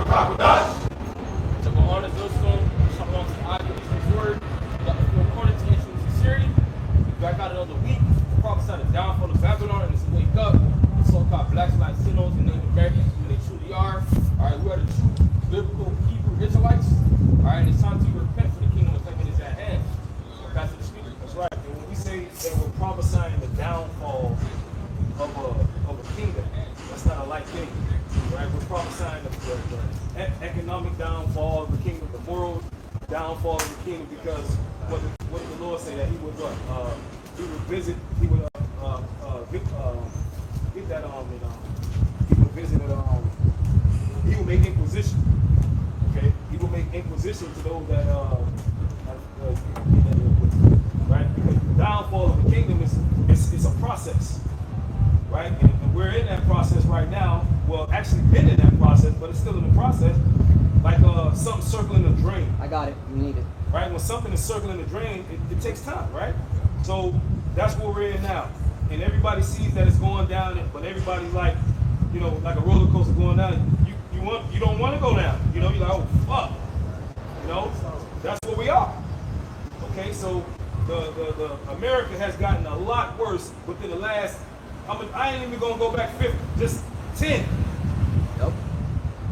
To my honor, Zilstone, Shalom to I, his word. According to ancient sincerity, back out another week. Prophesied the downfall of Babylon and it's a wake up. The so-called blacks like sinners and Native Americans, who they truly are. Alright, we are the true biblical Hebrew Israelites. Alright, and it's time to repent for the kingdom of heaven is at hand. Back to the speaker. That's right. And when we say that we're prophesying the downfall of a kingdom, that's not a light thing. Right? We're prophesying the economic downfall of the kingdom, the moral downfall of the kingdom, because what did the Lord say? That he would he would visit, he would get that he would visit he will make inquisition. Okay? He will make inquisition to those that right? Because the downfall of the kingdom is a process. Right? And we're in that process right now. Well, actually been in that process, but it's still in the process. Like something circling the drain. I got it. You need it. Right? When something is circling the drain, it takes time, right? So that's what we're in now. And everybody sees that it's going down, but everybody's like, you know, like a roller coaster going down. You don't want to go down. You know, you're like, oh fuck. You know, that's where we are. Okay, so the America has gotten a lot worse within the last. I ain't even gonna go back 50, just 10. Nope.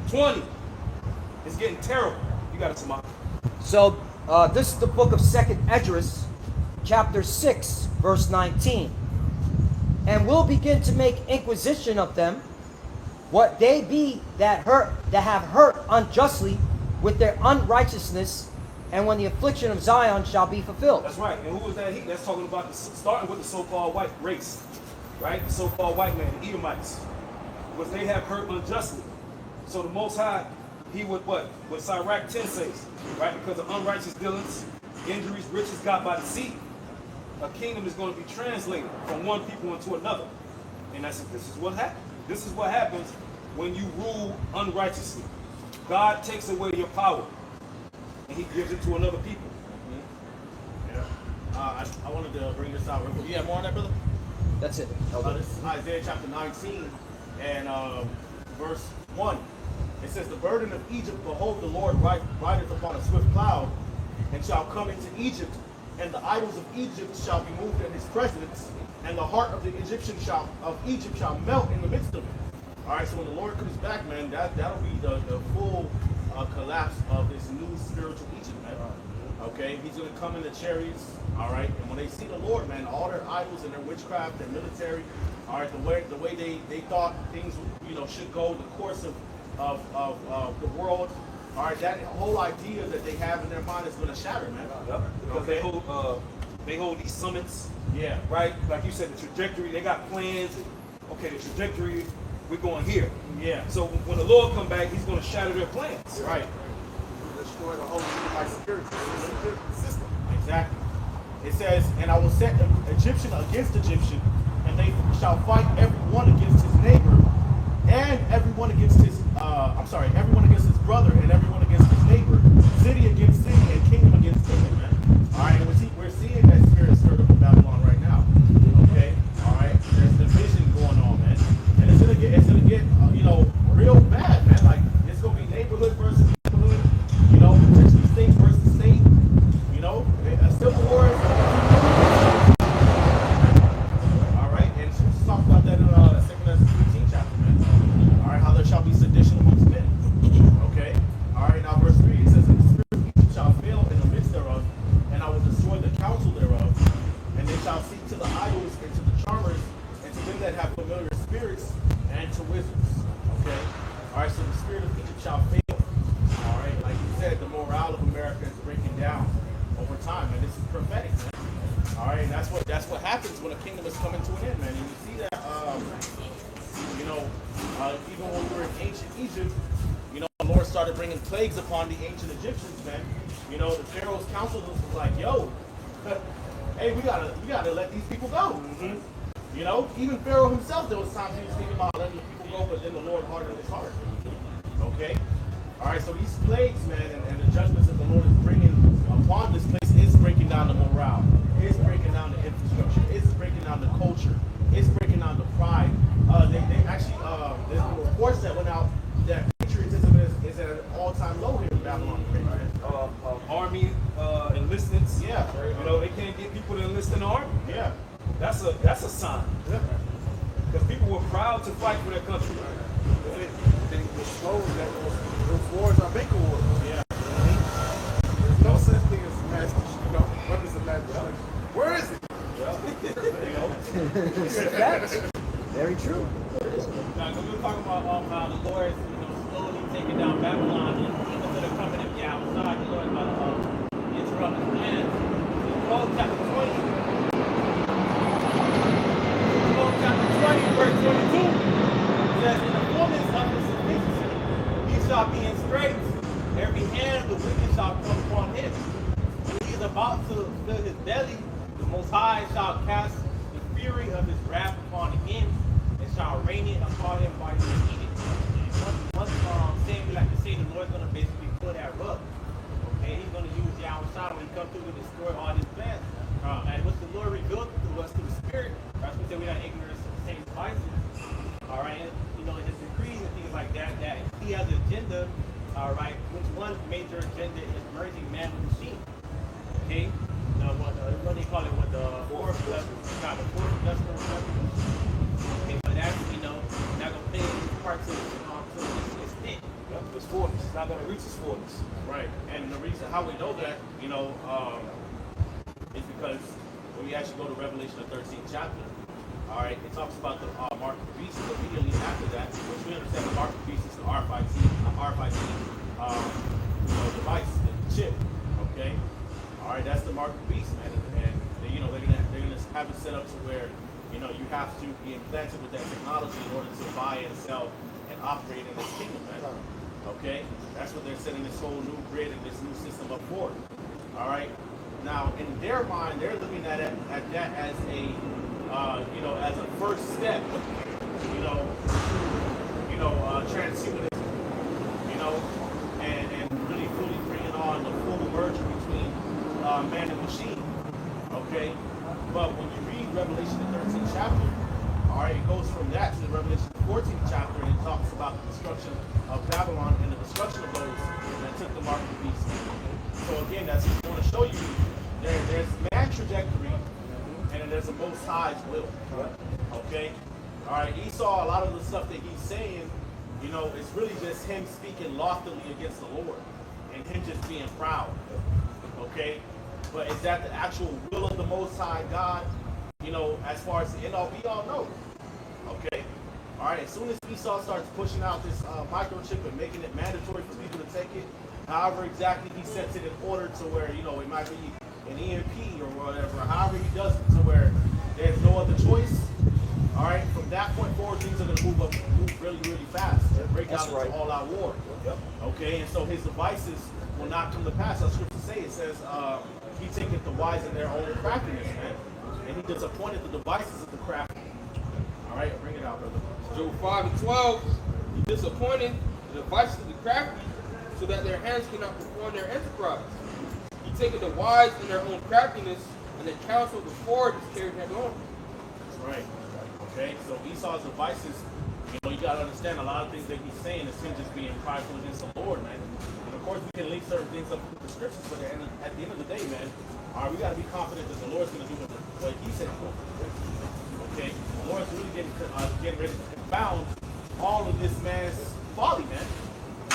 20. It's getting terrible. You got it, Samantha. So this is the book of 2nd Esdras, chapter 6, verse 19. And will begin to make inquisition of them, what they be that have hurt unjustly with their unrighteousness, and when the affliction of Zion shall be fulfilled. That's right. And who was that? That's talking about starting with the so-called white race, right? The so-called white man, the Edomites, was they have hurt unjustly. So the Most High, he would what Sirach 10 says, right? Because of unrighteous dealings, injuries, riches got by deceit, a kingdom is going to be translated from one people into another. And this is what happens. This is what happens when you rule unrighteously. God takes away your power, and he gives it to another people. Yeah. I wanted to bring this out real quick. You have more on that, brother? That's it. This is Isaiah chapter 19 and verse 1. It says, the burden of Egypt, behold, the Lord rideth upon a swift cloud, and shall come into Egypt, and the idols of Egypt shall be moved in his presence, and the heart of the Egyptian of Egypt shall melt in the midst of it. All right, so when the Lord comes back, man, that'll be the full collapse of this new spiritual Egypt, man. Okay, he's going to come in the chariots, all right, and when they see the Lord, man, all their idols and their witchcraft, their military, all right, the way they thought things, you know, should go, the course of the world, all right, that whole idea that they have in their mind is going to shatter, man. Yep. Because they hold these summits. Yeah. Right? Like you said, the trajectory, they got plans. Okay, the trajectory, we're going here. Yeah. So when the Lord come back, he's going to shatter their plans. Right. Destroy the whole security system. Exactly. It says, and I will set Egyptian against Egyptian, and they shall fight everyone against his neighbor, and everyone against his everyone against his brother, and everyone against his neighbor, city against city, and kingdom against kingdom, man. All right, and we're seeing that spirit stirred up in Babylon right now. Okay, all right. There's division going on, man, and it's gonna get you know, real bad, man. Like it's gonna be neighborhood versus neighborhood, you know, potentially state versus state, you know, a civil war. All right, and let's talk about that in 2nd Esdras 15 chapter, man. All right, how there shall be sedition amongst men. Okay, all right. Now verse 3 it says, "And the spirit of Egypt shall fail in the midst thereof, and I will destroy the counsel thereof, and they shall seek to the idols and to the charmers and to them that have familiar spirits and to wizards." Okay, all right. So the spirit of Egypt shall fail. All right, like you said, the morale of America is breaking down over time, and this is prophetic, man. All right, and that's what happens when a kingdom is coming to an end, man. And you see that, you know, even when we were in ancient Egypt, you know, the Lord started bringing plagues upon the ancient Egyptians, man. You know, the Pharaoh's council was like, "Yo, hey, we gotta let these people go." Mm-hmm. You know, even Pharaoh himself, there was times he was thinking about letting the people go, but then the Lord hardened his heart. Okay, all right. So these plagues, man, and the judgments that the Lord is bringing upon this place is breaking down the morale, is breaking down the infrastructure, is breaking down the culture, is breaking down the pride. They actually there's been reports that went out that patriotism is at very true. Now, we were talking about how the Lord is, slowly taking down Babylon, and even to the coming of Yahawashi, the Lord is about to interrupt his plans. In Joel chapter 20, verse 22, says, in the fullness of his sufficiency, he shall be in straits. Every hand of the wicked shall come upon him. When he is about to fill his belly, the Most High shall cast the fury of his wrath upon him, and shall rain it upon him while he is eating. One saying we like to say, the Lord's going to basically pull that rug. Okay, he's going to use Yahawashi when he comes through to destroy all his plans. And what the Lord revealed to us through the Spirit, as we say, we're not ignorant of the same devices. All right, and, his decrees and things like that, that he has an agenda. All right, which one major agenda is merging man with machine. Okay, what they call it, what the fourth industrial revolution. Okay, but that's not gonna play part to its extent. Yep, it's fullness. It's not going to reach its fullness. Right, and the reason how we know that, is because when we actually go to Revelation the 13th chapter, all right, it talks about the mark of the beast, but immediately after that, which we understand the mark of the beast is the RFID device, the chip, okay? All right, that's the mark of the beast, man, and they're gonna have it set up to where, you have to be implanted with that technology in order to buy and sell and operate in this kingdom, man. Okay, that's what they're setting this whole new grid and this new system up for. All right, now in their mind, they're looking at that as a as a first step, transhumanism, and really fully bringing on the full merger between man and machine. Okay, but when you read Revelation the 13th chapter, all right, it goes from that to the Revelation the 14th chapter, and it talks about the destruction of Babylon and the destruction of those that took the mark of the beast. So again, that's what I want to show you. There's man's trajectory, and then there's a Most High's will. Okay? All right, Esau, a lot of the stuff that he's saying, it's really just him speaking loftily against the Lord, and him just being proud. Okay? But is that the actual will of the Most High God? As far as the end all be all, no. Okay? All right, as soon as Esau starts pushing out this microchip and making it mandatory for people to take it, however exactly he sets it in order to where, it might be an EMP or whatever, however he does it to where there's no other choice, all right, from that point forward, things are going to move really, really fast and break out into all-out war. Yep. Okay, and so his devices will not come to pass. As scripture say, it says, he taketh the wise in their own craftiness, man. And he disappointed the devices of the crafty. All right, bring it out, brother. Job 5:12, he disappointed the devices of the crafty so that their hands cannot perform their enterprise. He taketh the wise in their own craftiness, and the counsel of the forward is carried headlong. That's right. Okay, so Esau's devices, you got to understand a lot of things that he's saying is him just being prideful against the Lord, man. And of course, we can link certain things up with the scriptures, but at the end of the day, man, all right, we got to be confident that the Lord's going to do what he said he will. Okay, the Lord's really getting ready to confound all of this man's folly, man.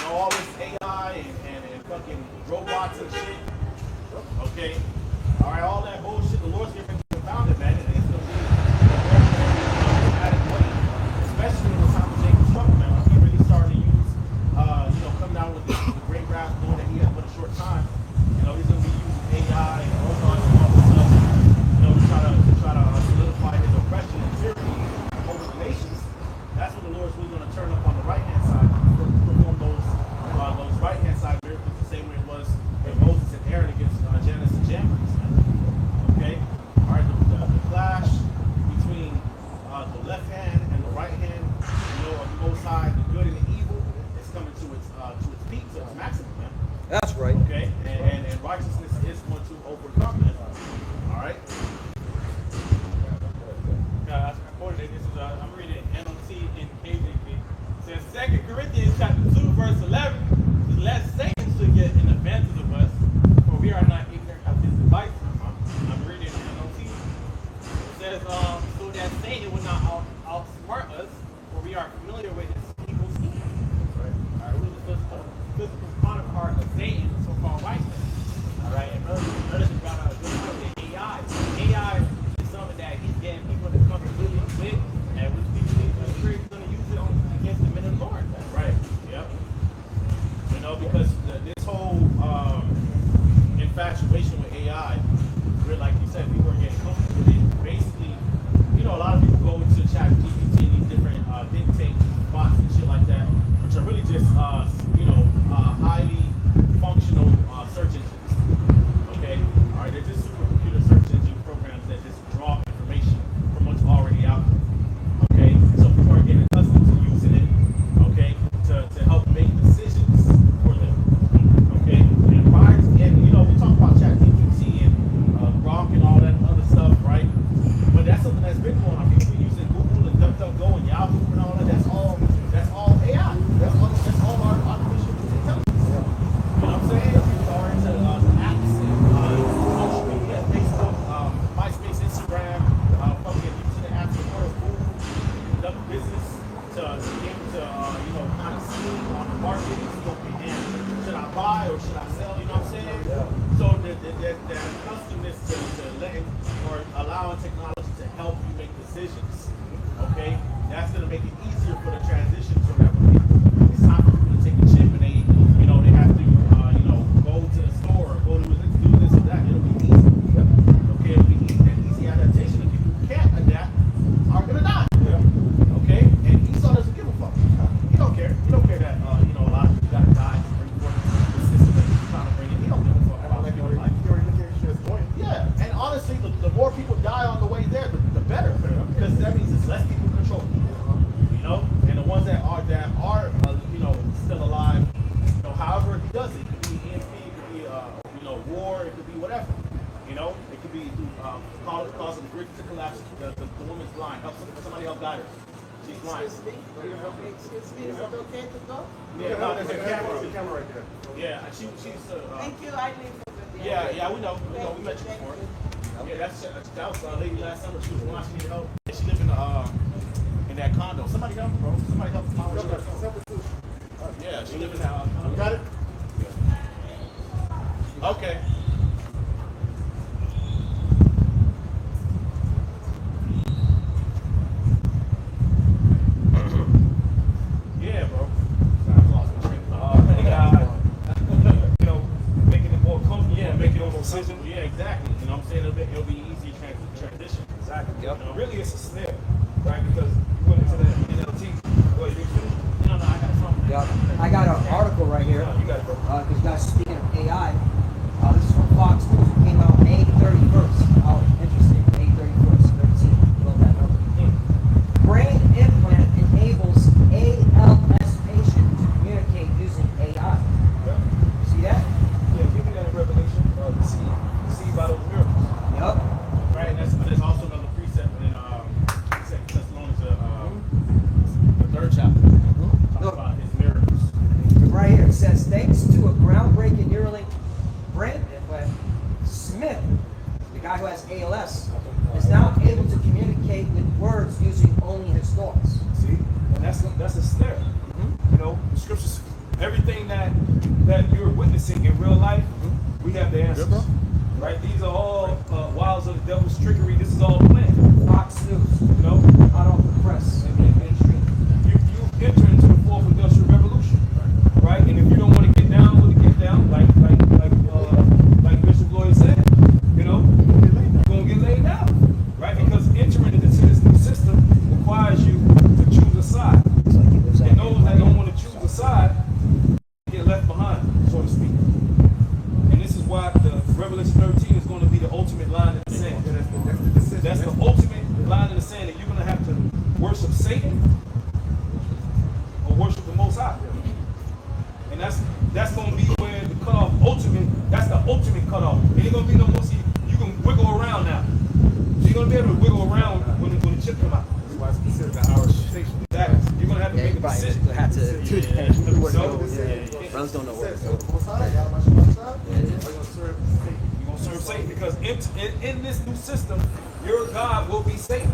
All this AI and fucking robots and shit. Okay, all right, all that bullshit. The Lord's getting ready to confound it, man. And it's going to be especially in the time of Jacob's trouble, man. When he really started to use, coming out with the great wrath doing that he had for a short time. He's going to be using AI and robots and all this stuff, to try to solidify his oppression and tyranny over the nations. That's when the Lord's really going to turn up on the right-hand side, perform those right-hand side miracles the same way it was when Moses and Aaron against Janus and Jambres. Okay? All right, the clash between the left hand and the right hand, of the Most High, the good and the evil, is coming to its peak, to its maximum, man. That's right. Okay? And righteousness is going to overcome it. All right? I quoted it. I'm reading NLT in KJV. It says 2 Corinthians chapter 2, verse 11. Lest Satan should get an advantage of us, for we are not ignorant of his devices. I'm reading NLT. It says, so that Satan will not outsmart us, for we are familiar with his evil schemes. Right? All right, who's the physical counterpart of Satan, the so-called white man? All right, and brothers brought out a good point that AI is something that he's getting people to come really quick, and which people need kind of seeing on the market and see, okay, damn, should I buy or should I sell? You know what I'm saying? So that accustomedness to letting or allowing technology to help you make decisions, okay, that's going to make it easier for the transition to revolution. It's not for people to take a chip and they, you know, they have to, go to the store or go to do this or that. It'll be easy. Okay, it'll be easy, an easy adaptation. And people who can't adapt are going to die. Okay, and Esau doesn't give a fuck. He don't care. He don't care that, a lot of people got to die to bring forth the system that he's trying to bring in. He don't give a fuck about people's life. Yeah, and honestly, the more people die on the way there, the better, because that means it's less people control. You know, and the ones that are still alive, however he does it, it could be EMP, it could be war, it could be whatever. It could be causing the bridge to collapse. The woman's blind. Somebody help guide her. She's blind. Excuse me, is it okay to go? Yeah, no, there's a camera. There's a camera right there. Yeah, she's. Thank you, I leave for the Yeah, we know. We met you before. Yeah, that was a lady last summer. She was blind. She needed help. She lived in that condo. Somebody help her, bro. Somebody help her. Yeah, she lived in that condo. You got it? Okay. Yeah, bro. Making it more comfortable. Yeah, making it more decision. Yeah, exactly. You know what I'm saying? It'll be easy transition. Exactly. Yep. Really, it's a snare, right? Because you went into that NLT. Well, you finished? No, I got something. Yeah, I got an article right here. You got it, bro. Because you guys speaking of AI, this is from Fox News. It came out May 31st. Oh, interesting. May 31st, 13. Love that number. Brain implant enables ALS patient to communicate using AI. Yeah. See that? Yeah, give me that in Revelation. See by those miracles. Yep. Right, and there's also another precept in 2 Thessalonians, the 3rd chapter. Talks Look. about his miracles. Right here it says, thanks to a groundbreaking Neuralink brain implant, Smith, the guy who has ALS, is now able to communicate with words using only his thoughts. See, and that's a snare. The scriptures, everything that you're witnessing in real life, we have the answers. Right? These are all wiles of the devil's trickery. This is all planned. Fox News, hot off the press. You enter into the fourth industrial revolution, right? And if you don't want to get down with it, get down, like Bishop Lloyd said, you're gonna get laid down, right? Because entering into this new system requires you to choose a side, and those that don't want to choose a side get left behind, so to speak. And this is why the Revelation 13 is going to be the ultimate line in the sand. That's the ultimate line in the sand that you're going to have to worship Satan or worship the Most High. And that's going to be where the cutoff that's the ultimate cutoff. It ain't going to be no more, see, you can wiggle around now. So you're going to be able to wiggle around when the chip come out. That's why it's considered an hour station. Exactly. You're going to have to make a decision. Have to do that. So, Brothers don't know what Says, to do. Most High, y'all must watch out. Are you gonna serve Satan? you're going to serve Satan because in this new system, your God will be Satan.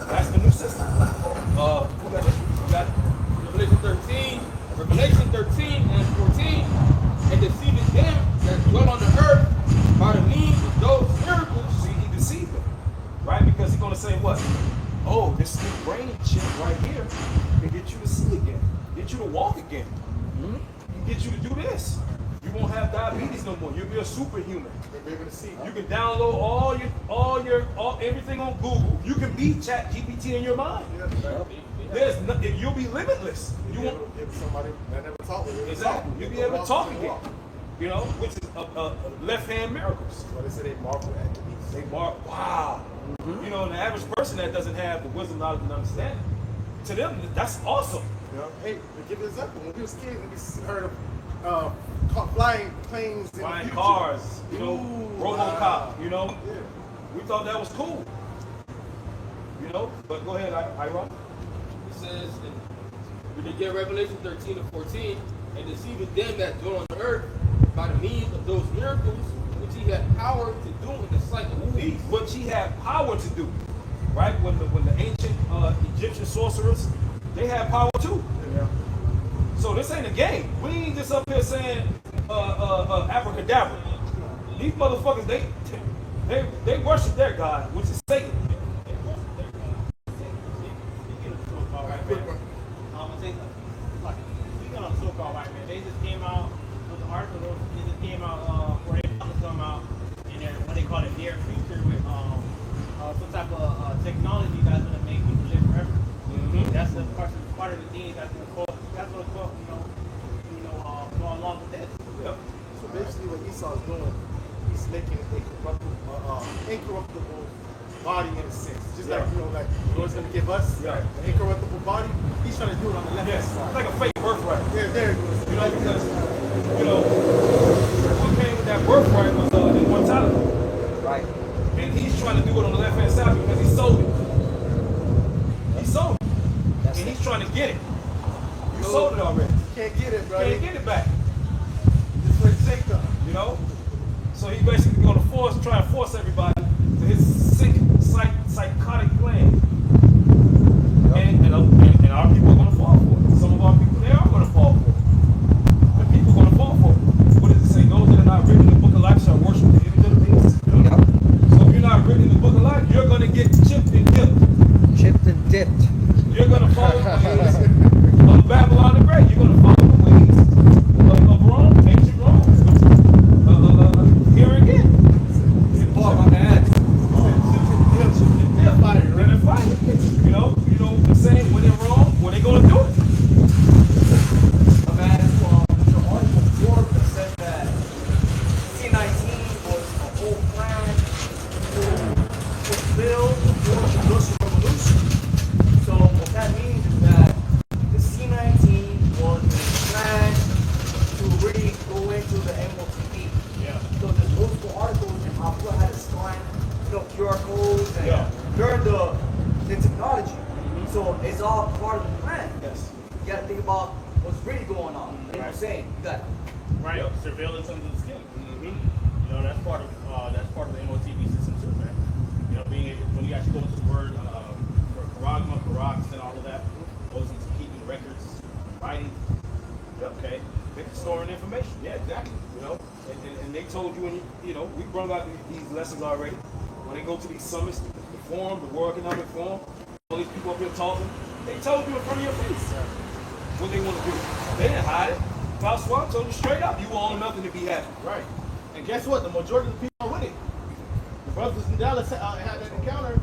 That's the new system. We got Revelation 13 and 14, and deceiving them that dwell on the earth by the means of those miracles. See, he deceived them, right? Because he's going to say what? Oh, this new brain chip right here can get you to see again, get you to walk again, can get you to do this. You won't have diabetes no more. You'll be a superhuman. They'll be able to see. You can download all everything on Google. You can be Chat GPT in your mind. There's nothing. You'll be limitless. You won't. Give somebody that never talked with you. Exactly. You'll be able to talk again. Which is left hand miracles. Well, they say they marvel at the beast. They mark, wow. The average person that doesn't have the wisdom, knowledge, and understanding, to them, that's awesome. Hey, to give you an example, when we was kids, we heard of flying planes, Flying in the cars, Ooh, RoboCop, wow. Yeah. We thought that was cool. But go ahead, Iron. It says, when you get Revelation 13 and 14, and deceiving them that dwell on the earth by the means of those miracles which he had power to do in the sight of who? What he had power to do, right? When the ancient Egyptian sorcerers, they had power too. this ain't a game. We ain't just up here saying abracadabra. These motherfuckers, they worship their God, which is Satan. Speaking of so-called white man, they just came out with the article. They just came out where they come out in their what they call it near future with some type of technology that's gonna make people live forever. Mm-hmm. That's the part of the thing that's gonna cause. That's gonna cause go along with this. Yep. So basically, what Esau's doing, he's making a incorruptible body in a sense. Just like like the Lord's gonna give us an incorruptible body. He's trying to do it on the left Yeah, side. it's like a fake birthright. Yeah, there it goes. Because what came with that birthright was immortality. Right. And he's trying to do it on the left hand side because he sold it. He sold it. That's And it. he's trying to get it. You sold it already. Can't get it, bro. Can't get it back. Just like Jacob. So he basically going to try and force everybody to his sick, psychotic plan. And our people are going to fall for it. Some of our people, they are going to fall for it. The people are going to fall for it. What does it say? Those that are not written in the book of life shall worship the image of the beast. Yep. So if you're not written in the book of life, you're going to get chipped and dipped. Chipped and dipped. You're going to follow the ways of Babylon the Great. You're going to follow the ways of Rome, ancient Rome. Here again. Oh, my bad. They're fighting, running fighting. You know what I'm saying? When they're wrong, what are they going to do? My bad. The article before that said that C-19 was a whole plan to fulfill the Fourth Industrial Revolution. So what that means is that the C-19 was a plan to really go into the MOTP. Yeah. So there's multiple articles and how people had to scan, QR codes and learn the technology. So it's all part of the plan. Yes. You gotta think about what's really going on. You know what I'm saying? You got Right. Surveillance under the skin. That's part of the MOTV system too, man. Being able, when you actually go into the word for charagma, charax, and all of that, goes into keeping records, writing. Okay. They're storing information. Yeah, exactly. And they told you, we brought out these lessons already. When they go to these summits, the forum, the World Economic Forum, all these people up here talking, they told you in front of your face what they want to do. They didn't hide it. Klaus Schwab told you straight up, you want nothing to be happy. Right. And guess what? The majority of the people are with it. The brothers in Dallas had that encounter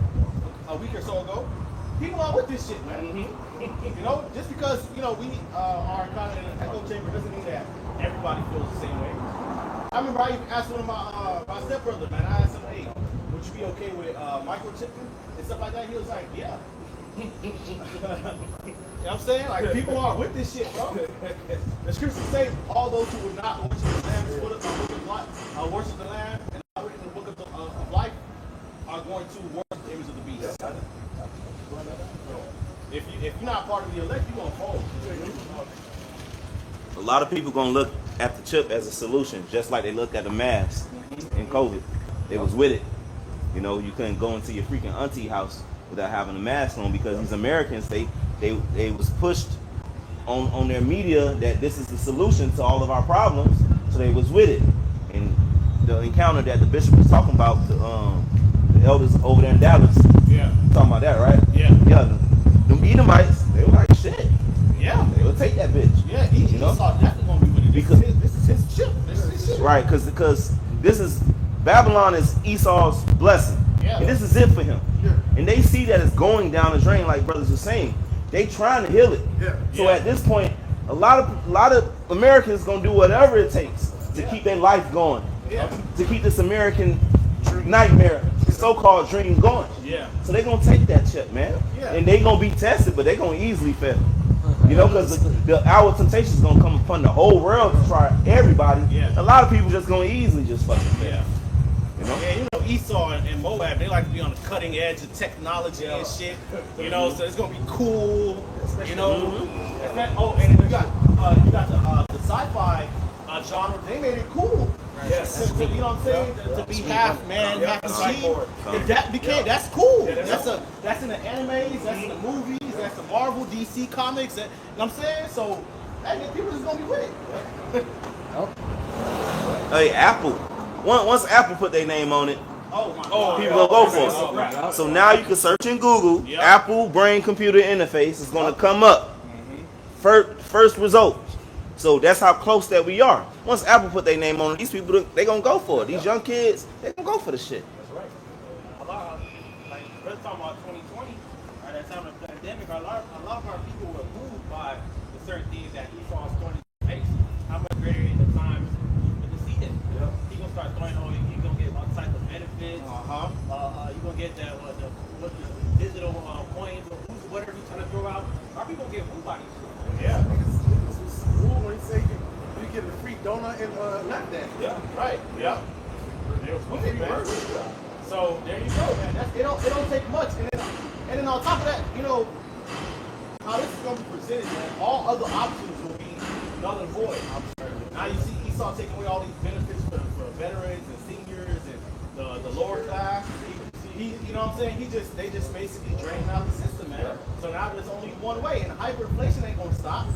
a week or so ago. People are with this shit, man. Just because, we are kind of in an echo chamber doesn't mean that everybody feels the same way. I remember I even asked one of my stepbrother, man, I asked him, hey, would you be okay with microchipping and stuff like that? He was like, yeah. You know what I'm saying? Like, people are with this shit, bro. The scriptures say all those who would not worship the Lamb, worship the Lamb, and not written in the book of life are going to worship the image of the beast. If you're not part of the elect, you're going to fall. A lot of people gonna look at the chip as a solution, just like they looked at the mask in COVID. They was with it. You couldn't go into your freaking auntie house without having a mask on because these Americans, they was pushed on their media that this is the solution to all of our problems, so they was with it. And the encounter that the bishop was talking about, the elders over there in Dallas, talking about that, right? Yeah. The Edomites, they were like, shit. Yeah. They would take that bitch. Yeah, Esau definitely gonna be with it. Because this is his chip. This is his chip. right, because this is Babylon is Esau's blessing, and this is it for him. Yeah. And they see that it's going down the drain, like brothers were saying. They trying to heal it. Yeah. So at this point, a lot of Americans gonna do whatever it takes to keep their life going, to keep this American nightmare, so-called dream going. Yeah. So they gonna take that chip, man, and they gonna be tested, but they gonna easily fail. Because the hour of temptation is gonna come upon the whole world to try everybody. Yeah. A lot of people just gonna easily just fucking fail. Yeah. Yeah, Esau and Moab, they like to be on the cutting edge of technology and shit. So it's gonna be cool. In fact, and you got the sci-fi genre. They made it cool. Yes. You know what I'm saying? To be half man, half machine. If that became, that's cool. That's in the animes, that's in the movies, that's the Marvel, DC comics. You know what I'm saying? So And then people just gonna be with it. Nope. Hey, Apple. Once Apple put their name on it, Oh my God. people gonna go for it. So now you can search in Google, Yep. Apple brain computer interface is gonna come up. First result. So that's how close that we are. Once Apple put their name on it, these people they gonna go for it. These young kids, they gonna go for the shit. That's right. A lot of, like, we're talking about 2020, at that time of the pandemic, a lot of our people were moved by the certain things that Esau was throwing in his face. How much greater in the times with the season. Yeah. He gonna start throwing on you. You gonna get all types of benefits. You gonna get that what the digital coins or whatever you trying to throw out. Our people get moved by these shit. Yeah. It's cool when you say you get a free donut and lap dance. Yeah. Right. Yeah. It was moving, man. So there you go, man. It don't take much. And then on top of that, you know, how this is gonna be presented, man. All other options will be null and void. Now you see Esau taking away all these benefits for veterans and seniors and the lower class. He, you know what I'm saying? They just basically drain out the system, man. So now there's only one way, and hyperinflation ain't gonna stop.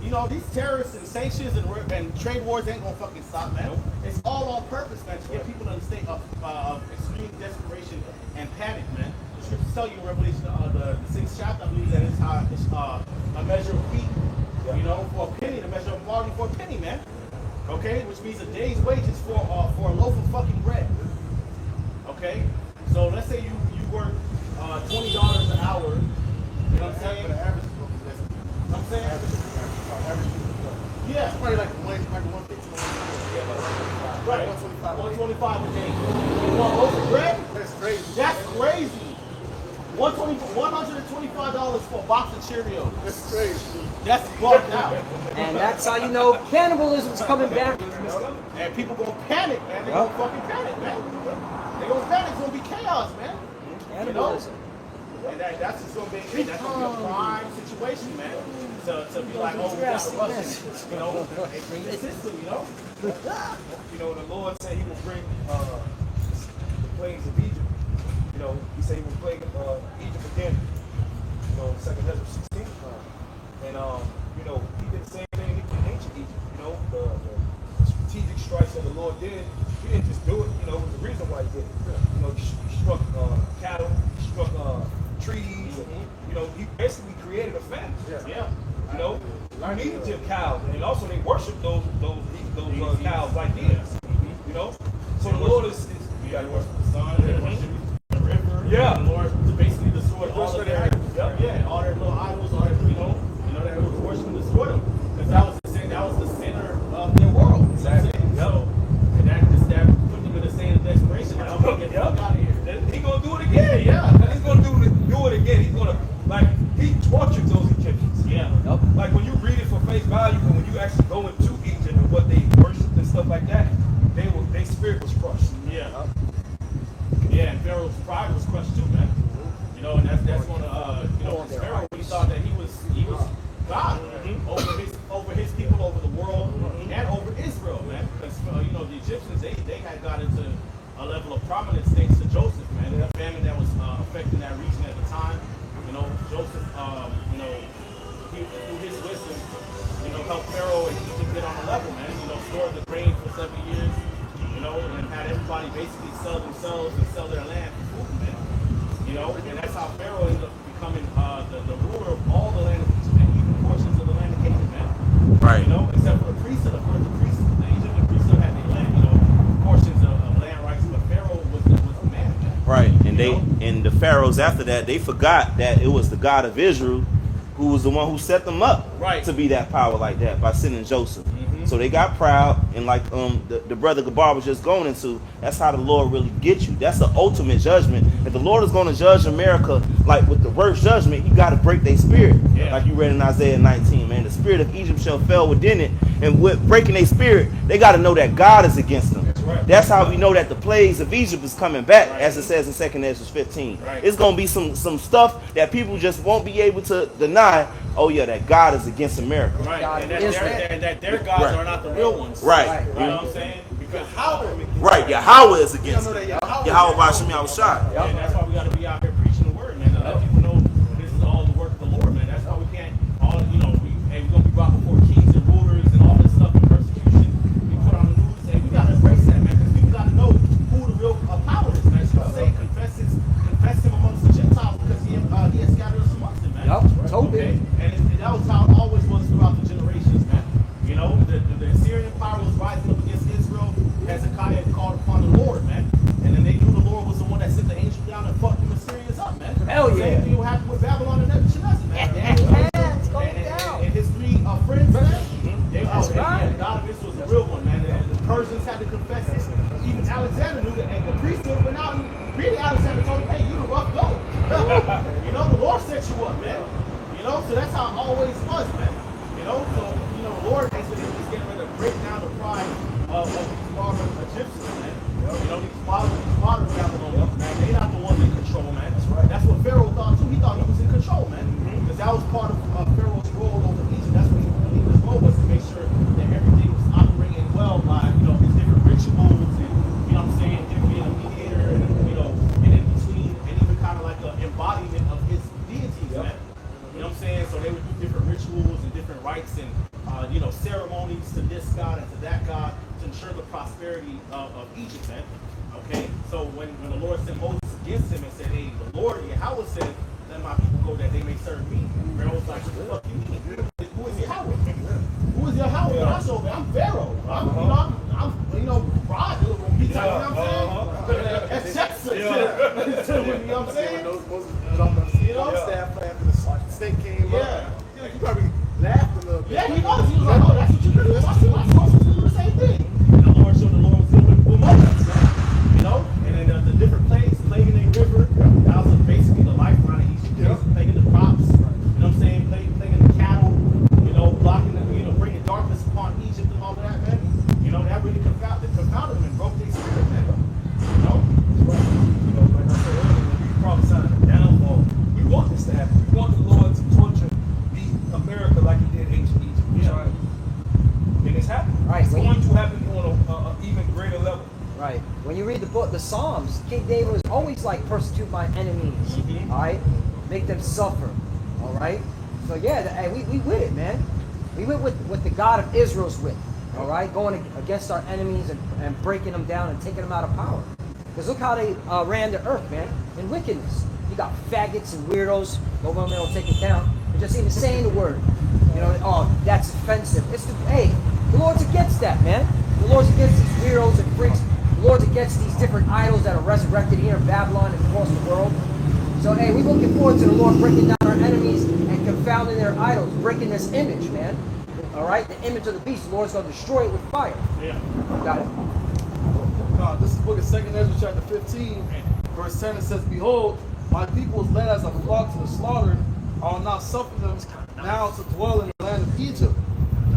You know, these terrorists and sanctions and trade wars ain't gonna fucking stop, man. It's all on purpose, man, to get people in a state of extreme desperation and panic, man. The scriptures tell you in Revelation, the 6th chapter, I believe that it's a measure of wheat, you know, for a penny, the measure of barley for a penny, man. Okay, which means a day's wages for a loaf of fucking bread. Okay, so let's say you work $20 an hour. You know what I'm saying? The average is gonna be less. I'm saying. Average. Yeah. It's probably like 150. Right. 125 a day. You want loaf of bread? That's crazy. That's crazy. $125 for a box of Cheerios. That's crazy. That's bugged out. And that's how you know cannibalism's coming back. And people gonna panic, man. They gonna fucking panic, man. They gonna panic. It's gonna be chaos, man. Cannibalism. And that's just gonna be a prime situation, man. To be like, oh, we got the Russians, you know, and bring the system, you know. You know, the Lord said He will bring the plagues of Egypt. You know, He said He will plague Egypt again. You know, 2nd Ezra 16. And you know, He did the same thing in ancient Egypt. You know, the strategic strikes that the Lord did. He didn't just do it. You know, it was the reason why He did it. You know, He struck cattle. He struck trees. And, you know, He basically created a famine. Yeah. You know, you needed to cows, and also they worship those cows like demons. You know, so the Lord is You gotta worship the sun, you gotta worship the river. Yeah. The Lord basically destroyed all of their idols. yeah, all their little idols, all their, you know that was worshiping destroyed them. Because that was the center of their world. Exactly. So and that put them in a state of desperation. Like, I'm gonna get the fuck out of here. He gonna do it again. Yeah. He's gonna do it again. He's gonna he tortured those Egyptians. Yeah. Yep. Like when you read it for face value, but when you actually go into Egypt and what they worshiped and stuff like that, their spirit was crushed. Yeah. Yeah, and Pharaoh's pride was crushed too, man. You know, and that's one of Pharaoh, he thought that he was God over his people, over the world, and over Israel, man. Because the Egyptians they had got into a level of prominence thanks to Joseph, man. The famine that was affecting that region at the time. You know, Joseph, he, through his wisdom, helped Pharaoh and Egypt get on the level, man. Stored the grain for 7 years, and had everybody basically sell themselves and sell their land for food, man. And that's how Pharaoh ended up becoming the ruler of all the land of Egypt and even portions of the land of Canaan, man. Right. Except for the priesthood. Of course, the Egyptian priesthood had their land, portions of land rights, but Pharaoh was the man. Right. And the pharaohs after that, they forgot that it was the God of Israel who was the one who set them up Right. to be that power like that by sending Joseph. So they got proud, and like the brother Gabar was just going into, that's how the Lord really gets you. That's the ultimate judgment. If the Lord is going to judge America like with the worst judgment, you got to break their spirit. Yeah. Like you read in Isaiah 19, man. The spirit of Egypt shall fell within it, and with breaking their spirit, they got to know that God is against them. Right. That's how we know that the plagues of Egypt is coming back, as it says in 2nd Ezra 15. Right. It's going to be some stuff that people just won't be able to deny. Oh yeah, that God is against America. Right. God And is that their gods Right. are not the real ones. Right. You know what I'm saying? Because Right. Yahweh is against You know it. that Yahweh Yahawashi144. and that's why we got to be out here preaching the word, man. To let people know this is all the work of the Lord, man. That's why we can't we're gonna be brought before kings so that's how it always was, man. You know, so you know, the Lord basically is getting ready to break down the pride of these modern Egyptians, man. You know, these modern Babylonians, man. They're not the ones in control, man. That's right. That's what Pharaoh thought too. He thought he was in control, man, because that was part of Pharaoh's role over Egypt. That's what he believed his role was, to make sure that everything was operating well by, you know, his different rituals and, you know what I'm saying, him being a mediator and, you know, and in between, and even kind of like an embodiment of his deities, man. You know what I'm saying? So they would do different rituals and different rites and, you know, ceremonies to this god and to that god to ensure the prosperity of Egypt, man. Okay? So when the Lord sent Moses against him and said, hey, the Lord, Yahweh said, let my people go that they may serve me. Pharaoh was like, what the fuck you mean? Who is Yahweh? Who is Yahweh? Yeah. I'm Pharaoh. I'm you know, pride. You know what I'm saying? Etc. You know what I'm saying? Moses jumped on the staff after the snake came up. He probably laughed a little bit. Yeah, he was. He was like, oh, that's what you do. Watch Moses do the same thing. And the Lord showed the Lord was dealing with Moses. You know? And then the different plagues, plaguing the river, that was basically the lifeline of Egypt. Plaguing the crops. You know what I'm saying? Plaguing the cattle. You know, blocking the, you know, bringing darkness upon Egypt and all of that, man. You know, that really confounded them and broke their spirit, man. You know? You know, like I said earlier, when we prophesied the downfall, we want this to happen. We want the Lord to torture America like he did ancient Egypt. Yeah. And it's happening. Right. It's going to happen on an even greater level. Right. When you read the book, the Psalms, King David was always like, persecute my enemies. All right. Make them suffer. All right. So yeah, we with it, man. We went with the God of Israel's with. All right. Going against our enemies and breaking them down and taking them out of power. Because look how they ran the earth, man, in wickedness. You got faggots and weirdos. No one will take it down. Just even saying the word, you know, oh, that's offensive. The Lord's against that, man. The Lord's against these weirdos and freaks. The Lord's against these different idols that are resurrected here in Babylon and across the world. So, hey, we're looking forward to the Lord breaking down our enemies and confounding their idols, breaking this image, man. All right, the image of the beast. The Lord's going to destroy it with fire. Yeah. Got it. This is the book of 2nd Ezra chapter 15, verse 10. It says, behold, my people is led as a flock to the slaughter. I will not suffer them now to dwell in the land of Egypt,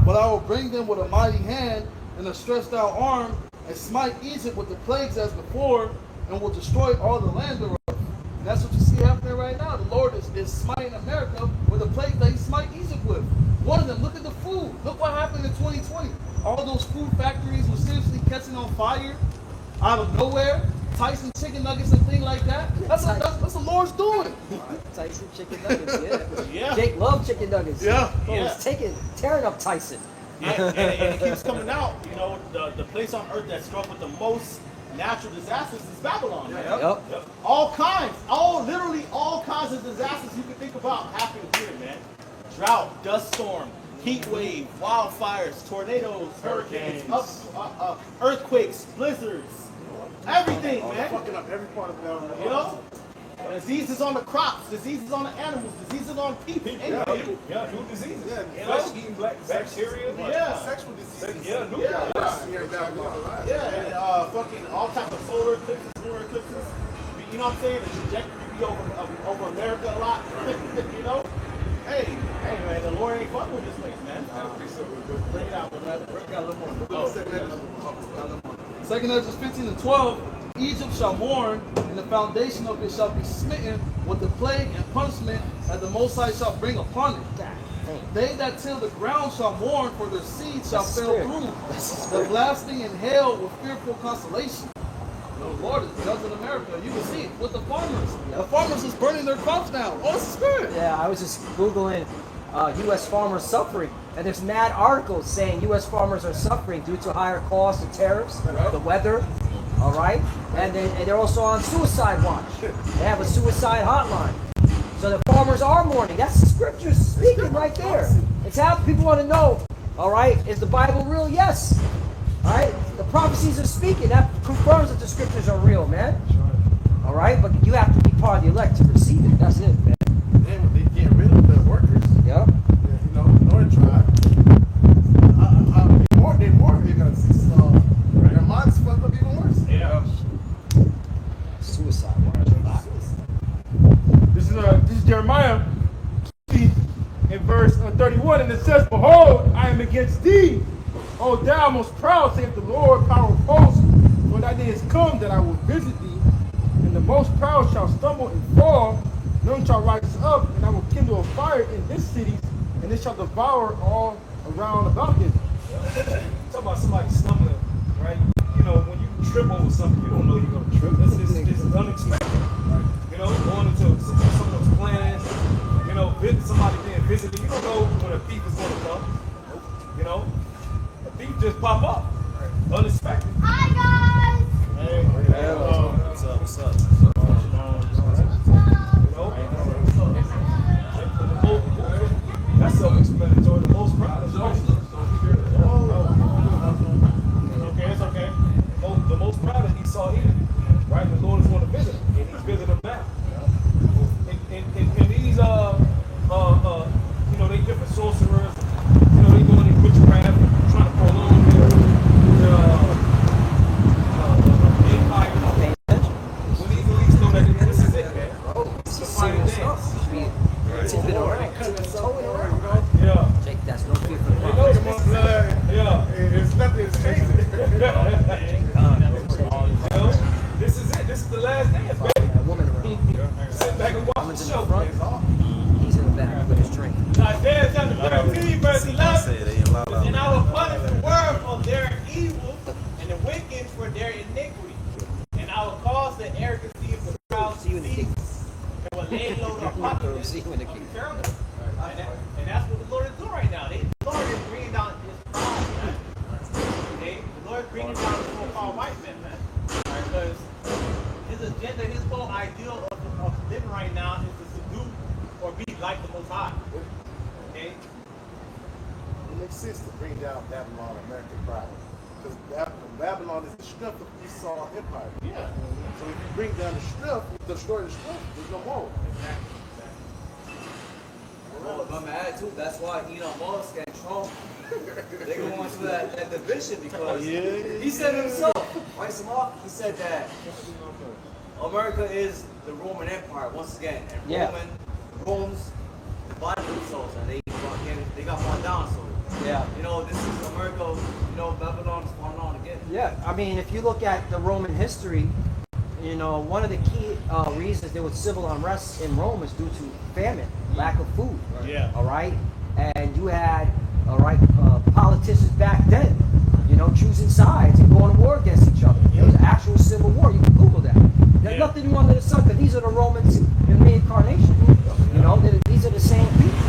but I will bring them with a mighty hand and a stretched out arm, and smite Egypt with the plagues as before, and will destroy all the land thereof. And that's what you see happening right now. The Lord is smiting America with the plagues that he smite Egypt with. One of them, look at the food. Look what happened in 2020. All those food factories were seriously catching on fire out of nowhere. Tyson chicken nuggets and things like that. That's what the Lord's doing. Tyson chicken nuggets, Yeah. Jake loved chicken nuggets. Yeah. Was tearing up Tyson. And it keeps coming out. You know, the place on earth that's struck with the most natural disasters is Babylon. Man. Yep. Literally all kinds of disasters you can think about happen here, man. Drought, dust storm, heat wave, wildfires, tornadoes, hurricanes, earthquakes, blizzards. Everything, man. Fucking up every part of Babylon. You know? Diseases on the crops, diseases on the animals, diseases on people. Yeah, new diseases. Yeah, Flesh eating black bacteria. Yeah. Sexual diseases. Yeah, new Here in Babylon. Yeah, and fucking all types of solar eclipses, lunar eclipses. You know what I'm saying? The trajectory be over America a lot. You know? Hey, man, the Lord ain't fucking with this place, man. Bring it out, brother. Bring out a little more. 2nd Ezra 15 and 12. Egypt shall mourn, and the foundation of it shall be smitten with the plague and punishment that the Most High shall bring upon it. They that till the ground shall mourn, for their seed shall fail through. The blasting and hail with fearful consolation. The Lord is judging America. You can see it with the farmers. The farmers is burning their crops down. Oh, it's the spirit. Yeah, I was just Googling U.S. farmers suffering, and there's mad articles saying U.S. farmers are suffering due to higher costs and tariffs, the weather, all right? And they're also on suicide watch. They have a suicide hotline. So the farmers are mourning. That's the scriptures speaking right there. It's how people want to know, all right, is the Bible real? Yes. All right? The prophecies are speaking. That confirms that the scriptures are real, man. All right? But you have to be part of the elect to receive it. That's it, man. Then they get rid of the workers. Yep. You know, Northern tribe. They more because their minds fucked up even worse. Yeah. Suicide watch. This is Jeremiah in Behold, I am against thee, O thou most proud, saith the Lord, power of hosts. For that day is come that I will visit thee, and the most proud shall stumble and fall. None shall rise up, and I will kindle a fire in his cities, and it shall devour all around about him. Talk about somebody stumbling, right? You know, when you trip over something, you don't know you're gonna trip. It's unexpected. You know, going into someone's plans, you know, somebody being visited, you don't know when a thief is gonna come. You know, a thief just pop up. Unexpected. Hi guys. Hey, What's up? What's up? That's self-explanatory. The most proud is it's okay. The most proud is Esau Edom, right? The Lord is going to visit him, and he's visiting him now. And these, you know, they different sorcerers. You know, they doing their witchcraft, trying to prolong their empire. When these elites know that this is it, man. It's a final dance. Yeah. Jake, that's no fear for the They Lord. know the blood. Yeah. It's nothing changing. You know, this is it. This is the last dance, baby. That woman around. Sit back and watch Woman's the in show. the front. He's in the back with his drink. Isaiah chapter 13, verse 11. Say they ain't loud. And I will punish the world for their evil and the wicked for their iniquity. And I will cause the arrogancy of the proud to See you in the cease. kingdom. And will lay low the populace See you in the kingdom. terrible. And that's what the Lord is doing right now. The Lord is bringing down his pride, man. Okay? The Lord is bringing down the so-called white men, man. Right? Because his agenda, his whole ideal of living right now is to subdue or be like the Most High. Okay? It makes sense to bring down Babylon, American pride. Because Babylon is the strength of Esau empire. Yeah. So if you bring down the strength, you destroy the strength, there's no more. Well, if I'm add too, that's why Musk and Trump, they go into that division because he said himself, right, Samal? He said that America is the Roman Empire once again, and Yeah. Romans divided themselves and they got brought down. So Yeah. you know, this is America. You know, Babylon is falling on again. Yeah, I mean, if you look at the Roman history, you know, one of the key reasons there was civil unrest in Rome is due to famine, lack of food. Yeah. All right, and you had, all right, politicians back then, you know, choosing sides and going to war against each other. It was an actual civil war. You can Google that. There's nothing new under the sun, because these are the Romans in reincarnation. You know, these are the same people.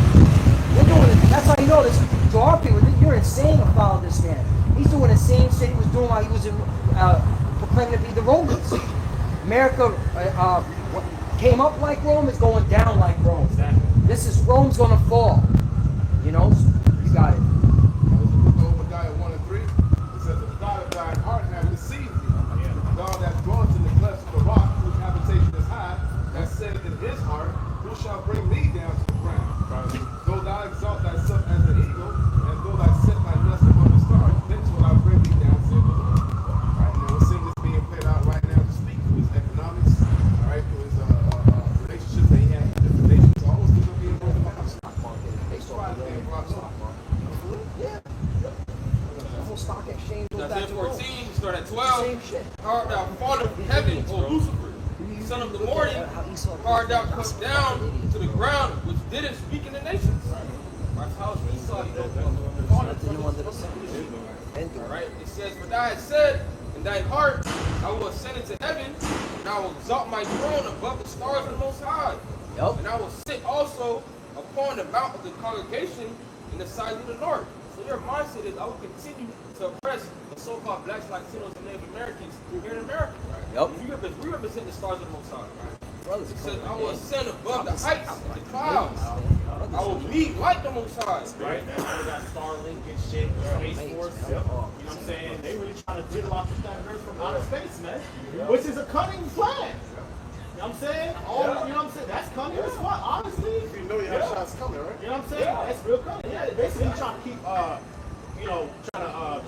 They're doing it. That's how you know this. To our people, you're insane to follow this man. He's doing the same shit he was doing while he was proclaiming to be the Romans. America came up like Rome, is going down like Rome. This is Rome's gonna fall. You know, you got it. Obadiah 1 and 3. It says, the God of thine heart hath deceived thee. God that dwelleth in the clefts of the rock, whose habitation is high, hath said in his heart, who shall bring thee down to the ground? Though thou exalt thyself as an eagle, and though thou set thy nest among the stars, thence will I bring thee down, said the Lord. Right now, we're seeing this being played out right now to speak to his economics, all right, to his relationships that he has with different nations. All those things are being broken down. Based off the stock market. Yeah. The whole stock exchange goes That's back it, to Rome. 14, start at 12. Same shit. Art thou fallen from heaven, O Lucifer, son of the morning, art thou come down to the ground, which didn't speak in the nations. Right? How is Esau, you know, fallen Nothing new under the sun. All right, it says, for thou hast said in thine heart, I will ascend into heaven, and I will exalt my throne above the stars of the Most High. Yep. And I will sit also upon the mount of the congregation in the sides of the north. So your mindset is, I will continue to oppress the so-called blacks, Latinos, and Native Americans here in America. Yep. We represent the stars of the Most High. Right? Brothers, It says, I will ascend above the heights of the clouds. I will be like the Most High. Right now, they got Starlink and shit, Space Force. You know what I'm saying? They really trying to diddle off the standards from outer space, man. Which is a cunning plan. You know what I'm saying? All you know what I'm saying? That's cunning as fuck, honestly. You know you have shots coming, right? You know what I'm saying? That's real cunning. Yeah, they're basically trying to keep,